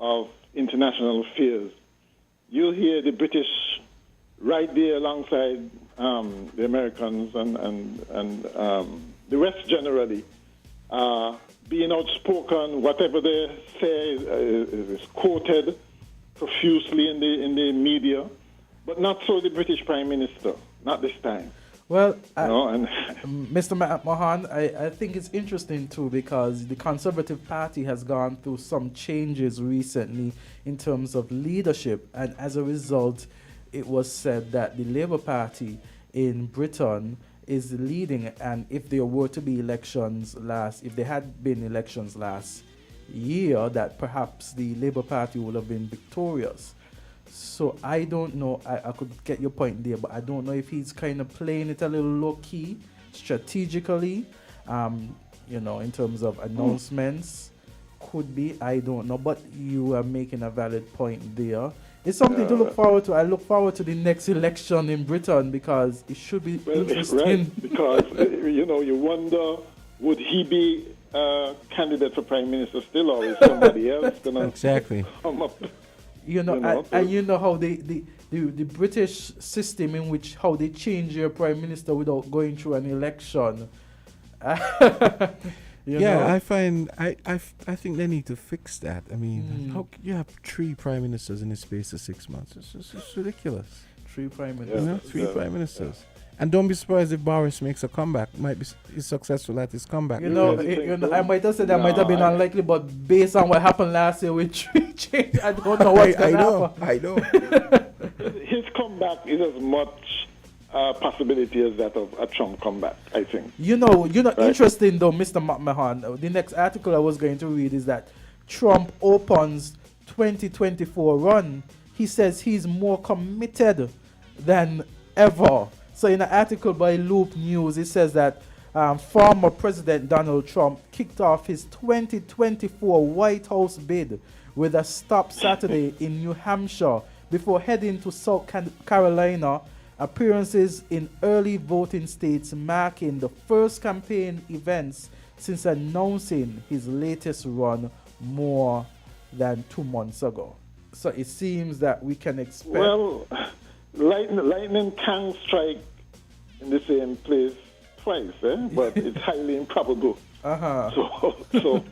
of international affairs, you'll hear the British right there alongside the Americans and the West generally, being outspoken. Whatever they say is quoted profusely in the media, but not so the British Prime Minister. Not this time. Well, Mr. Mahan, I think it's interesting too because the Conservative Party has gone through some changes recently in terms of leadership, and as a result, it was said that the Labour Party in Britain is leading, and if there were to be if there had been elections last year, that perhaps the Labour Party would have been victorious. So I don't know, I could get your point there, but I don't know if he's kind of playing it a little low-key, strategically, in terms of announcements. Could be, I don't know, but you are making a valid point there. It's something to look forward to. I look forward to the next election in Britain because it should be interesting. Right, because, you wonder, would he be a candidate for Prime Minister still, or is somebody else going to come up? You know how the British system in which how they change your Prime Minister without going through an election. I think they need to fix that. I mean, how you have 3 prime ministers in the space of 6 months? It's ridiculous. 3 prime ministers. 3 prime ministers. Yeah. And don't be surprised if Boris makes a comeback. He's successful at his comeback. I might have said that might have been unlikely, but based on what happened last year with 3 change, I don't know what's going to happen. I know. His comeback is as much possibility as that of a Trump comeback, I think. Right? Interesting though, Mr. McMahon. The next article I was going to read is that Trump opens 2024 run. He says he's more committed than ever. So in an article by Loop News, it says that Former President Donald Trump kicked off his 2024 White House bid with a stop Saturday in New Hampshire before heading to South Carolina. Appearances in early voting states marking the first campaign events since announcing his latest run more than 2 months ago. So it seems that we can expect... Well, lightning can strike in the same place twice, but it's highly improbable. So,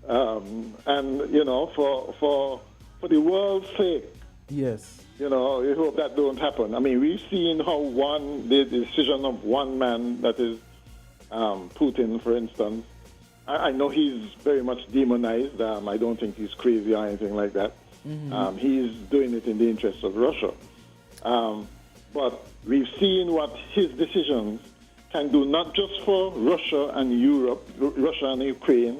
and you know, for the world's sake, yes, you know, we hope that don't happen. I mean, we've seen how the decision of one man, that is Putin, for instance. I know he's very much demonized. I don't think he's crazy or anything like that. He's doing it in the interest of Russia. But we've seen what his decisions can do, not just for Russia and Europe, Russia and Ukraine,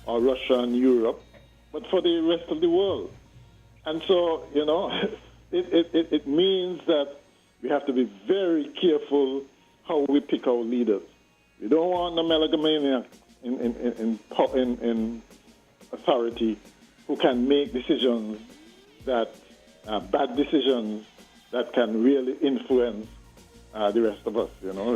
or Russia and Europe, but for the rest of the world. And so, you know, it means that we have to be very careful how we pick our leaders. We don't want a megalomaniac in authority who can make decisions that bad decisions that can really influence the rest of us. You know,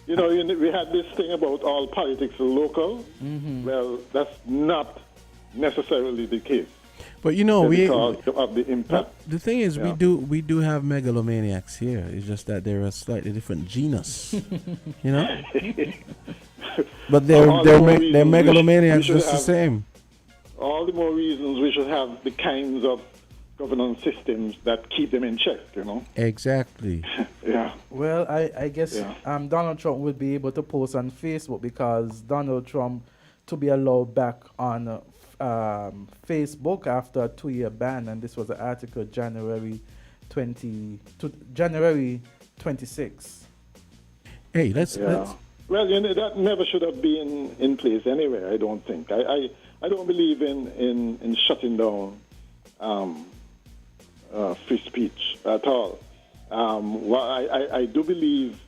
we had this thing about all politics are local. Well, that's not necessarily the case. But you know, because of the impact. The thing is, we do have megalomaniacs here. It's just that they're a slightly different genus. You know. But they're megalomaniacs just the same. All the more reasons we should have the kinds of governance systems that keep them in check, you know. Exactly. Yeah. Well, I guess Donald Trump will be able to post on Facebook, because Donald Trump to be allowed back on Facebook after a 2-year ban, and this was an article January 26. Hey, let's. Well, you know, that never should have been in place anyway. I don't think. I don't believe in shutting down free speech at all. I do believe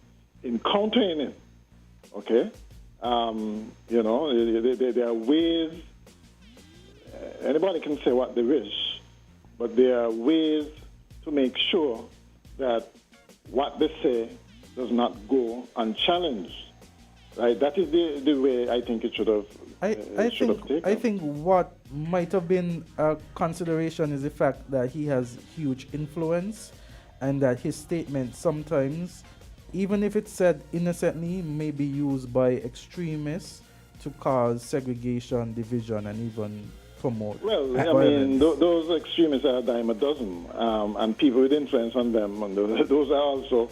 in countering it. Okay, you know, there are ways. Anybody can say what they wish, but there are ways to make sure that what they say does not go unchallenged. Right? That is the way I think it should have. I think what might have been a consideration is the fact that he has huge influence, and that his statement sometimes, even if it's said innocently, may be used by extremists to cause segregation, division, and even promote. Well, violence. I mean, those extremists are a dime a dozen, and people with influence on them, and those are also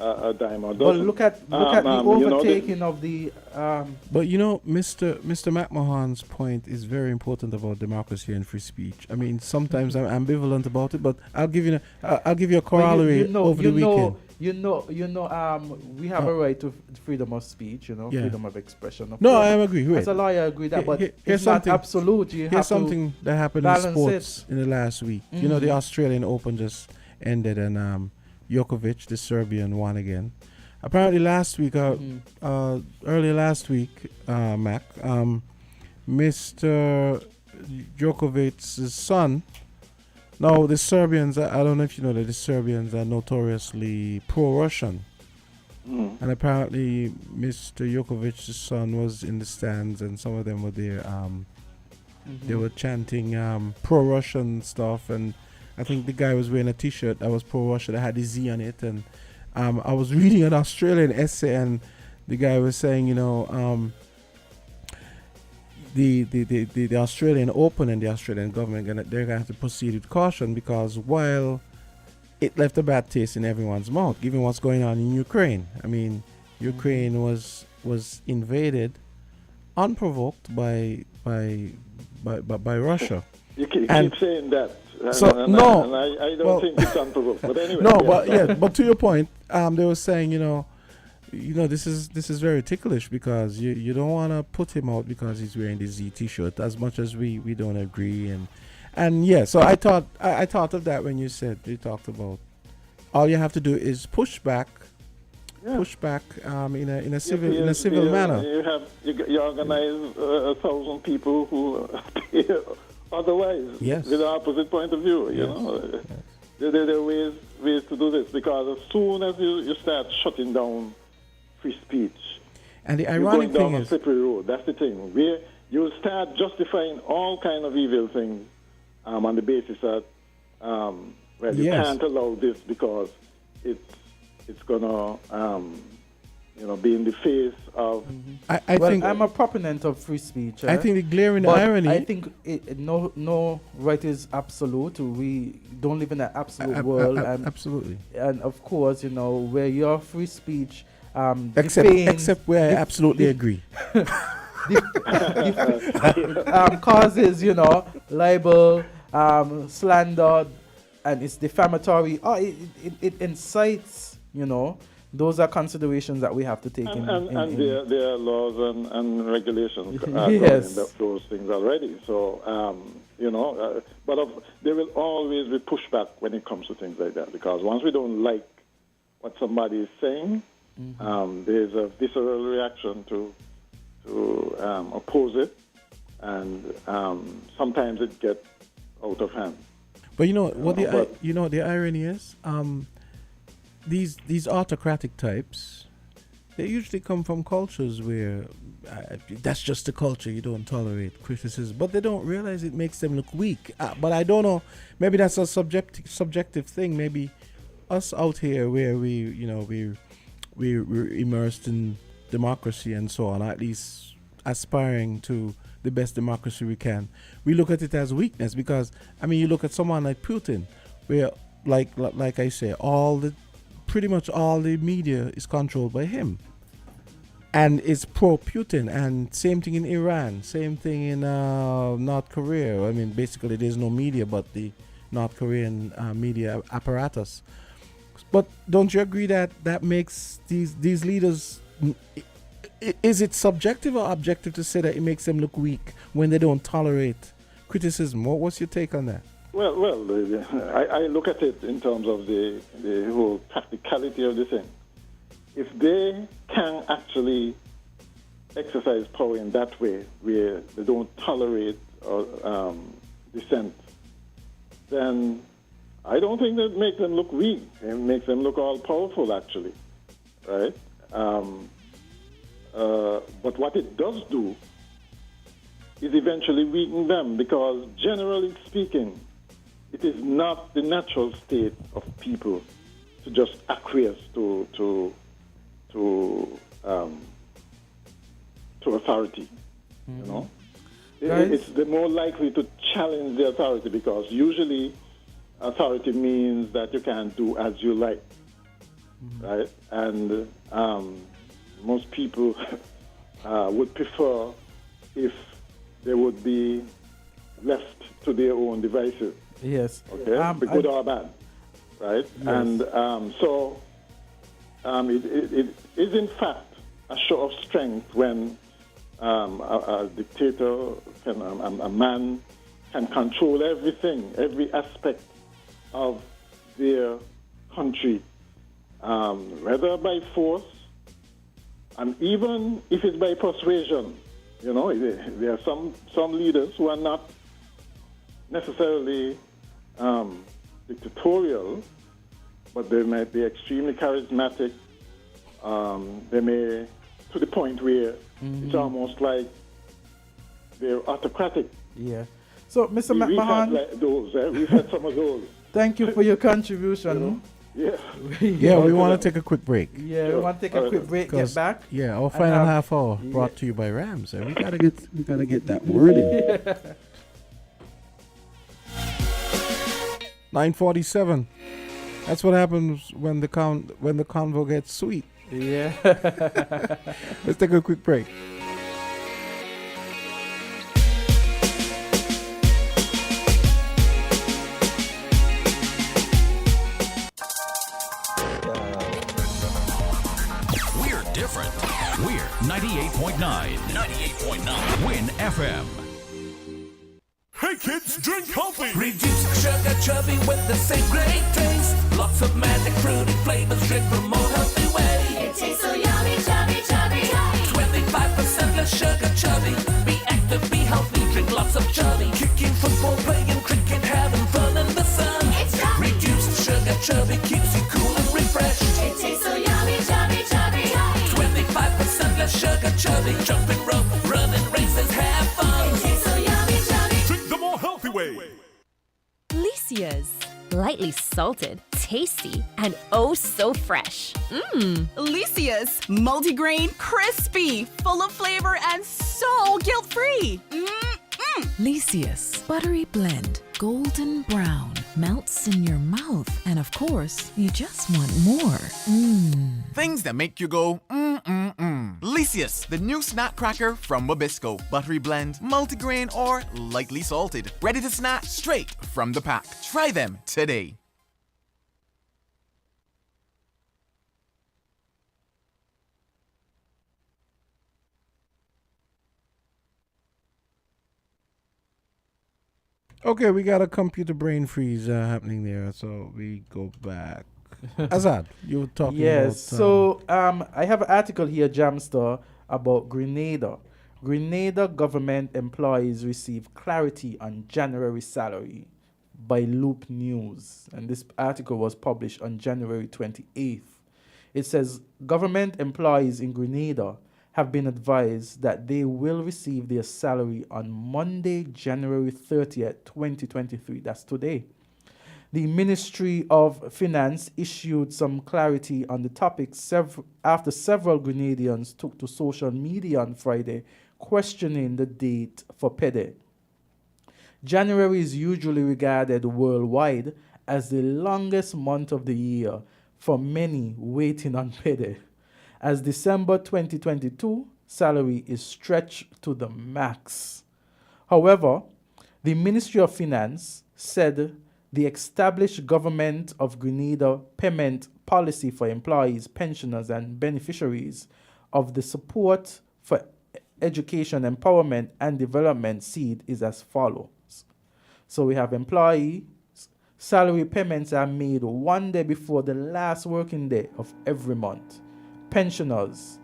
a dime a dozen. But look at the overtaking of the. But you know, Mr. McMahon's point is very important about democracy and free speech. I mean, sometimes I'm ambivalent about it, but I'll give you a corollary over the weekend. We have a right to freedom of speech, freedom of expression. I agree. Wait. As a lawyer, I agree that, but here's it's not absolute. Here's something that happened in sports in the last week. Mm-hmm. You know, the Australian Open just ended, and Djokovic, the Serbian, won again. Apparently last week, early last week, Mac, Mr. Djokovic's son. Now, the Serbians, I don't know if you know that the Serbians are notoriously pro-Russian. And apparently, Mr. Djokovic's son was in the stands, and some of them were there. They were chanting pro-Russian stuff, and I think the guy was wearing a T-shirt that was pro-Russia that had the Z on it. And I was reading an Australian essay, and the guy was saying, the Australian Open and the Australian government, they're going to have to proceed with caution, because while it left a bad taste in everyone's mouth, given what's going on in Ukraine. I mean, Ukraine was invaded unprovoked by Russia. You keep saying that. I don't think it's unprovoked. But anyway. But to your point, they were saying, this is very ticklish, because you don't want to put him out because he's wearing the Z T-shirt, as much as we don't agree, so I thought of that when you talked about all you have to do is push back pushback in a civil manner. You organize 1,000 people who appear otherwise, yes, with the opposite point of view. You know, there are ways to do this, because as soon as you start shutting down free speech, and the you're ironic going down thing a is, slippery road. That's the thing. Where you start justifying all kind of evil things on the basis that you yes, can't allow this because it's gonna be in the face of. I think I'm a proponent of free speech. I think the glaring but irony. I think no right is absolute. We don't live in an absolute world. Absolutely. And of course, where your free speech except where I absolutely agree. Causes, libel, slander, and it's defamatory. It incites, those are considerations that we have to take in. There are laws and regulations yes, those things already. So, there will always be pushback when it comes to things like that, because once we don't like what somebody is saying, there's a visceral reaction to oppose it, and sometimes it gets out of hand. But the irony is, these autocratic types, they usually come from cultures where that's just the culture. You don't tolerate criticism, but they don't realize it makes them look weak. But I don't know. Maybe that's a subjective thing. Maybe us out here where we're immersed in democracy and so on, at least aspiring to the best democracy we can, we look at it as weakness. Because you look at someone like Putin, where like I say, pretty much all the media is controlled by him and is pro-Putin. And same thing in Iran, same thing in North Korea. Basically there's no media but the North Korean media apparatus. But don't you agree that makes these leaders, is it subjective or objective to say that it makes them look weak when they don't tolerate criticism? What's your take on that? Well, I look at it in terms of the whole practicality of the thing. If they can actually exercise power in that way, where they don't tolerate dissent, then I don't think that makes them look weak. It makes them look all powerful, actually, right? But what it does do is eventually weaken them, because generally speaking, it is not the natural state of people to just acquiesce to authority. It's the more likely to challenge the authority, because usually authority means that you can do as you like, right? And most people would prefer if they would be left to their own devices. Yes. Okay. Be good or bad, right? Yes. And it is in fact a show of strength when a dictator a man can control everything, every aspect of their country, whether by force, and even if it's by persuasion. There are some leaders who are not necessarily dictatorial, but they might be extremely charismatic. They may, to the point where it's almost like they're autocratic. Yeah. So, Mr. We've McMahon, had those. We've had some of those. Thank you for your contribution. Yeah. We want to take a quick break. Yeah, we want to take a quick break. Get back. Yeah, our final half hour brought to you by Rams. We gotta get that word in. 9:47. That's what happens when the convo gets sweet. Yeah. Let's take a quick break. We're different. We're 98.9. 98.9. Win FM. Hey kids, drink healthy. Reduce sugar chubby with the same great taste. Lots of magic fruity flavors, drink from more healthy way. tastes so yummy, chubby, chubby. 25% less sugar, chubby. Be active, be healthy, drink lots of chubby. Kicking football, playing cricket, having fun in the sun. It's chubby. Reduced sugar, chubby, keeps you cool and refreshed. It tastes so yummy, chubby, chubby. 25% less sugar, chubby. Jumping rope, running races, have fun. It tastes so yummy, chubby. Drink the more healthy way. Licia's. Lightly salted, tasty, and oh so fresh. Licia's multigrain, crispy, full of flavor, and so guilt-free. Licious, buttery blend, golden brown, melts in your mouth, and of course, you just want more. Things that make you go, Licious, the new snack cracker from Wabisco. Buttery blend, multigrain, or lightly salted. Ready to snack straight from the pack. Try them today. Okay, we got a computer brain freeze happening there, so we go back. Azad, you were talking about... Yes, so I have an article here, Jamster, about Grenada. Grenada government employees receive clarity on January salary by Loop News. And this article was published on January 28th. It says, government employees in Grenada have been advised that they will receive their salary on Monday, January 30th, 2023. That's today. The Ministry of Finance issued some clarity on the topic after several Grenadians took to social media on Friday questioning the date for payday. January is usually regarded worldwide as the longest month of the year for many waiting on payday, as December 2022 salary is stretched to the max. However, the Ministry of Finance said the established Government of Grenada payment policy for employees, pensioners, and beneficiaries of the Support for Education, Empowerment, and Development seed is as follows. So we have employee salary payments are made one day before the last working day of every month. Pensioners,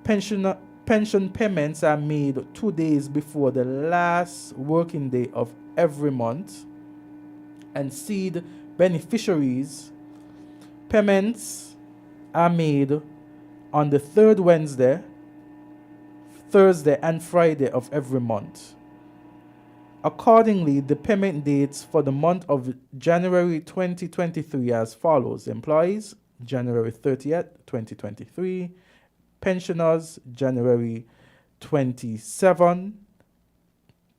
pension payments are made 2 days before the last working day of every month. And seed beneficiaries, payments are made on the third Wednesday, Thursday, and Friday of every month. Accordingly, the payment dates for the month of January 2023 as follows. Employees, January 30th, 2023. Pensioners, January 27,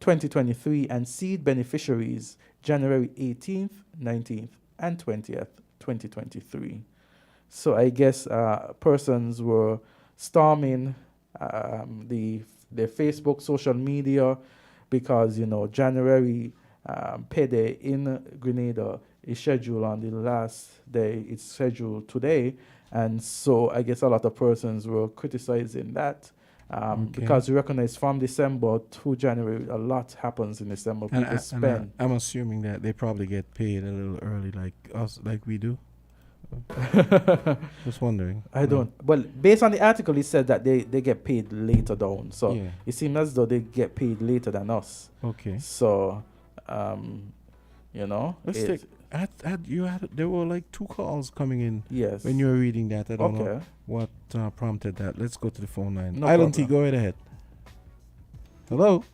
2023. And seed beneficiaries, January 18th, 19th, and 20th, 2023. So I guess persons were storming the Facebook social media because, you know, January payday in Grenada is scheduled on the last day. It's scheduled today. And so I guess a lot of persons were criticizing that. Because we recognize from December to January, a lot happens in December. People spend. I'm assuming that they probably get paid a little early, like us, like we do. Just wondering. I don't. Well, based on the article, it said that they get paid later down. So it seems as though they get paid later than us. Okay. So, you know. Let's take. There were like 2 calls coming in. Yes. When you were reading that, I don't know what prompted that. Let's go to the phone line. No Island T, problem. go right ahead. Hello.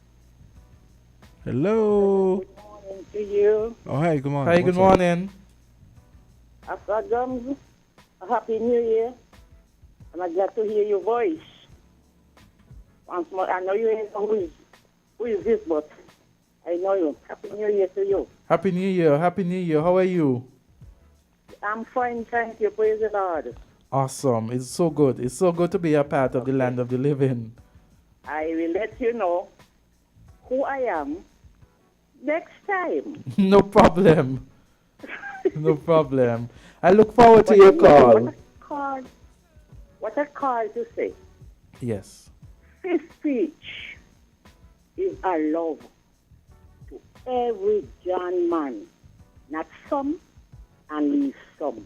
Hello. Good morning to you. Oh, hi. Good morning. Hi. Good morning. After Gumbs, a happy New Year, and I'm glad to hear your voice. Once more, I know you ain't know who is this, but I know you. Happy New Year to you. Happy New Year. Happy New Year. How are you? I'm fine, thank you. Praise the Lord. Awesome. It's so good. It's so good to be a part of the land of the living. I will let you know who I am next time. No problem. No problem. I look forward to your call. What a call to say. Yes. Free speech is a love to every John man, not some and leave some.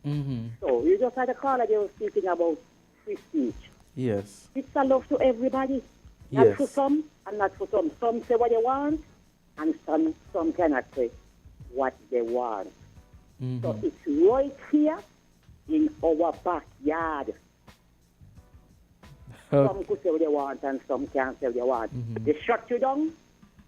So you just had a caller they were speaking about free speech. Yes. It's a love to everybody. Not Yes. for some and not for some. Some say what they want and some cannot say what they want. So it's right here in our backyard. Some could say what they want and some can't say what they want. They shut you down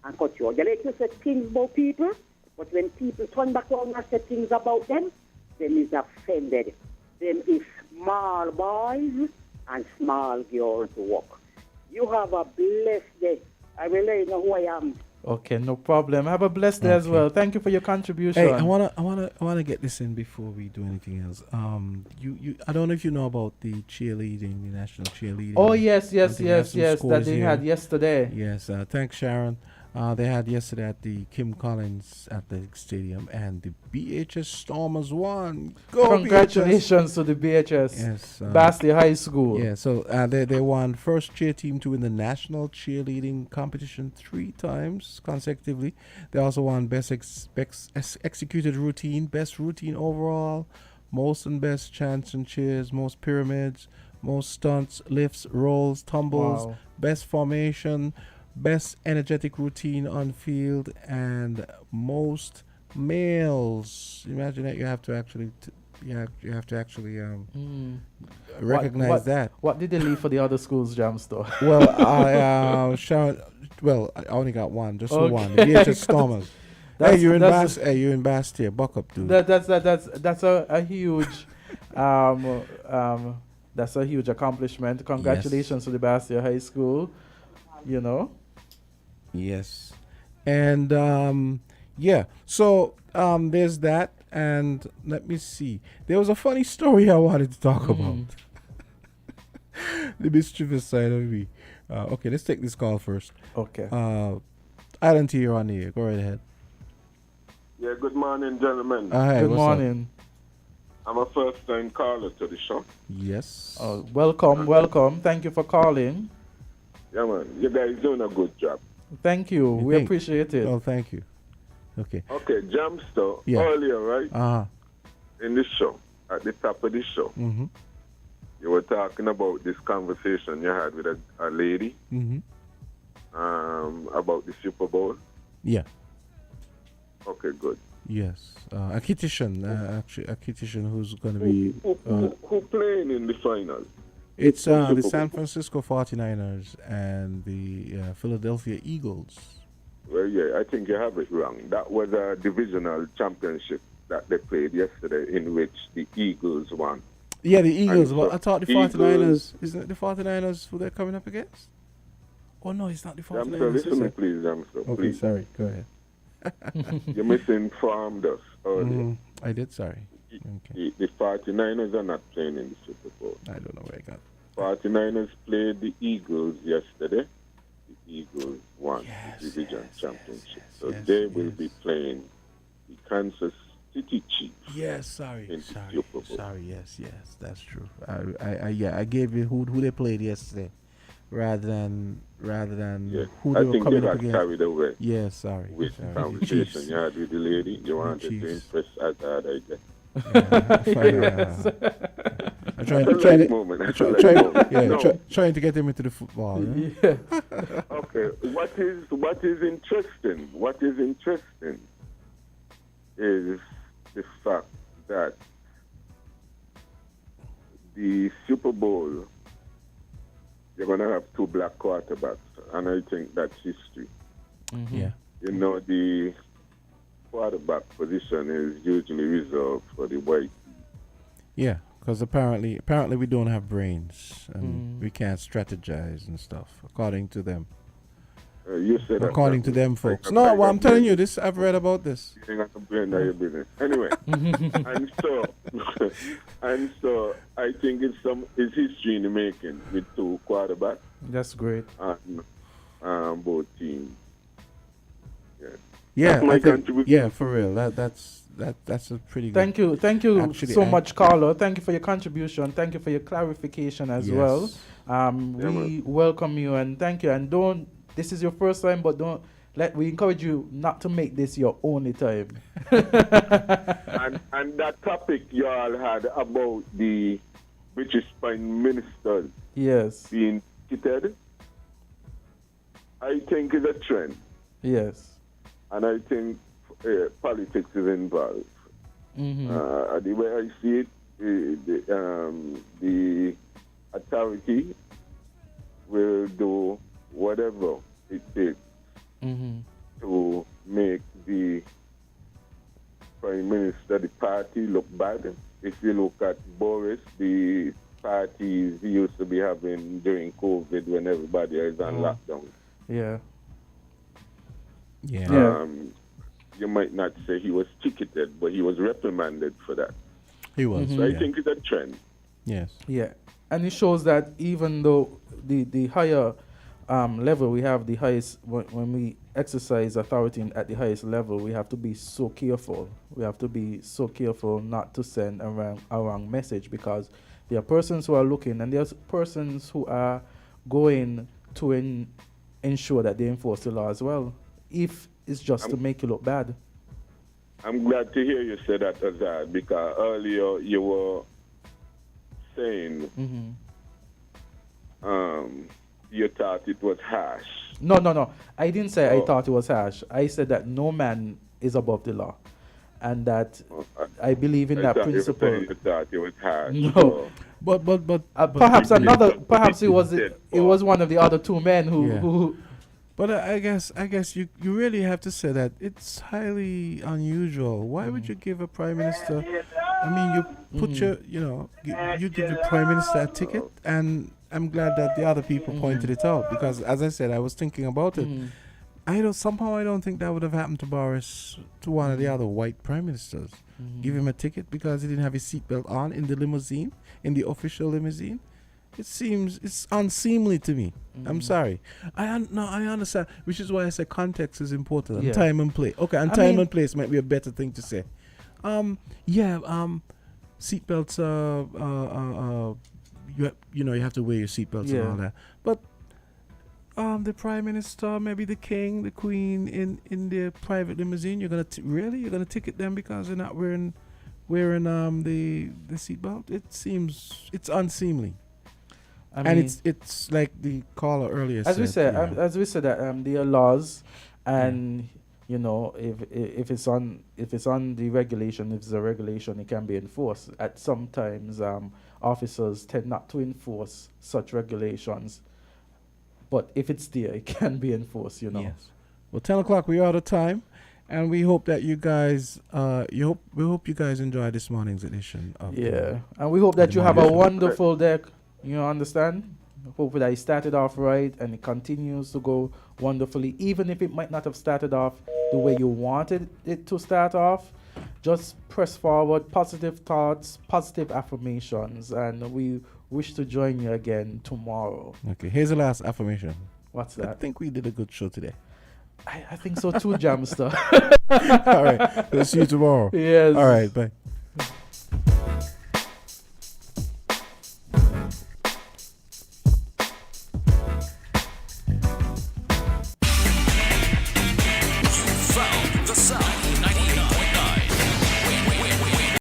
and cut you out. They let you say things about people, but when people turn back around and say things about them is offended. Them is small boys and small girls work. You have a blessed day. I will let you know who I am. Okay, no problem. Have a blessed day as well. Thank you for your contribution. Hey, I wanna get this in before we do anything else. I don't know if you know about the cheerleading, the national cheerleading. Oh yes, that they had yesterday. Yes, thanks Sharon. They had yesterday at the Kim Collins Athletic Stadium, and the BHS Stormers won. Go Congratulations BHS. to the BHS. Yes, Basti High School. Yeah, so they won first cheer team to win the national cheerleading competition 3 times consecutively. They also won best executed routine, best routine overall, most and best chants and cheers, most pyramids, most stunts, lifts, rolls, tumbles, best formation, best energetic routine on field, and most males. Imagine that you have to actually recognize that. What did they leave for the other schools, Jamster? Well, I only got one, just the one. The VHS Stormers. Hey, you're in Bastia. Buck up, dude. That's a huge that's a huge accomplishment. Congratulations to the Bastia High School. You know. Yes. And so there's that, and let me see. There was a funny story I wanted to talk about. The mischievous side of me. Okay, let's take this call first. Okay. Alan T, you're on the air. Go right ahead. Yeah, good morning, gentlemen. Good morning. I'm a first-time caller to the show. Yes. Welcome. Thank you for calling. Yeah, man. You guys doing a good job. Thank you. We appreciate it. Oh, thank you. Okay. Okay, Jamster, Yeah. earlier, right? In this show, at the top of the show, you were talking about this conversation you had with a lady about the Super Bowl. Yeah. Okay, good. Yes. A Kittian who's going to be... Who playing in the final? It's the San Francisco 49ers and the Philadelphia Eagles. Well, yeah, I think you have it wrong. That was a divisional championship that they played yesterday in which the Eagles won. Yeah, the Eagles. And Well, I thought the 49ers... Isn't it the 49ers who they're coming up against? Oh, no, it's not the 49ers. Jamster, listen me, please, Jamster. Okay, please. sorry. Go ahead. You misinformed us earlier. I did, sorry. The 49ers are not playing in the Super Bowl. I don't know where I got 49ers played the Eagles yesterday. The Eagles won the division championship. So they will be playing the Kansas City Chiefs. Yes, sorry. In the Super Bowl. Sorry, yes, that's true. I gave you who they played yesterday rather than who I they were think coming you up got against. carried away. Yes, sorry. With sorry. the conversation you had with the lady. You wanted to impress Azard, I guess. I'm trying to get him into the football. Yeah? Okay. What is interesting? What is interesting is the fact that the Super Bowl, you're going to have 2 black quarterbacks, and I think that's history. Yeah. You know, the quarterback position is usually reserved for the white. Yeah, because apparently we don't have brains and we can't strategize and stuff, according to them. You said according to them folks. No, well, I'm telling you this. I've read about this. You ain't got to blame your business. Anyway, and so I think it's history in the making with 2 quarterbacks. That's great. And both teams. Yeah, That's my contribution. Yeah, for real. That's a pretty good. Thank you Actually, so much, Carlo. Thank you for your contribution. Thank you for your clarification as well. We welcome you and thank you. And this is your first time, but don't we encourage you not to make this your only time. and that topic you all had about the British Prime Minister being cheated, I think is a trend. Yes. And I think politics is involved. The way I see it, the authority will do whatever it takes to make the Prime Minister, the party, look bad. If you look at Boris, the parties he used to be having during COVID when everybody is on lockdown. Yeah. You might not say he was ticketed, but he was reprimanded for that. He was. So I think it's a trend. Yes. Yeah. And it shows that even though the higher level, we have the highest, when we exercise authority at the highest level, we have to be so careful. We have to be so careful not to send a wrong message, because there are persons who are looking, and there's persons who are going to ensure that they enforce the law as well, if it's just to make you look bad. I'm glad to hear you say that, Azard, because earlier you were saying you thought it was harsh. No. I didn't say I thought it was harsh. I said that no man is above the law, and that I believe in that principle. You thought it was harsh. No, but perhaps it was one of the other two men who. But I guess you really have to say that it's highly unusual. Why would you give a prime minister? I mean, you put you give the prime minister a ticket, and I'm glad that the other people pointed it out, because, as I said, I was thinking about it. I don't think that would have happened to Boris, to one of the other white prime ministers. Give him a ticket because he didn't have his seatbelt on in the limousine, in the official limousine. It's unseemly to me. I'm sorry. I understand, which is why I say context is important, and time and place. Okay, and time and place might be a better thing to say. Seatbelts. You have to wear your seatbelts and all that. But the prime minister, maybe the king, the queen in their private limousine, you're gonna ticket them because they're not wearing the seatbelt? It seems it's unseemly. It's like the caller earlier said. As we said that there are laws, and if it's on the regulation, if it's a regulation, it can be enforced. At sometimes officers tend not to enforce such regulations, but if it's there, it can be enforced. Yes. Well, 10 o'clock, we're out of time, and we hope that you guys we hope you guys enjoy this morning's edition of and we hope that you have a wonderful day. You understand? Hopefully that it started off right and it continues to go wonderfully, even if it might not have started off the way you wanted it to start off. Just press forward, positive thoughts, positive affirmations, and we wish to join you again tomorrow. Okay, here's the last affirmation. What's that? I think we did a good show today. I think so too, Jamster. All right, we'll see you tomorrow. Yes. All right, bye.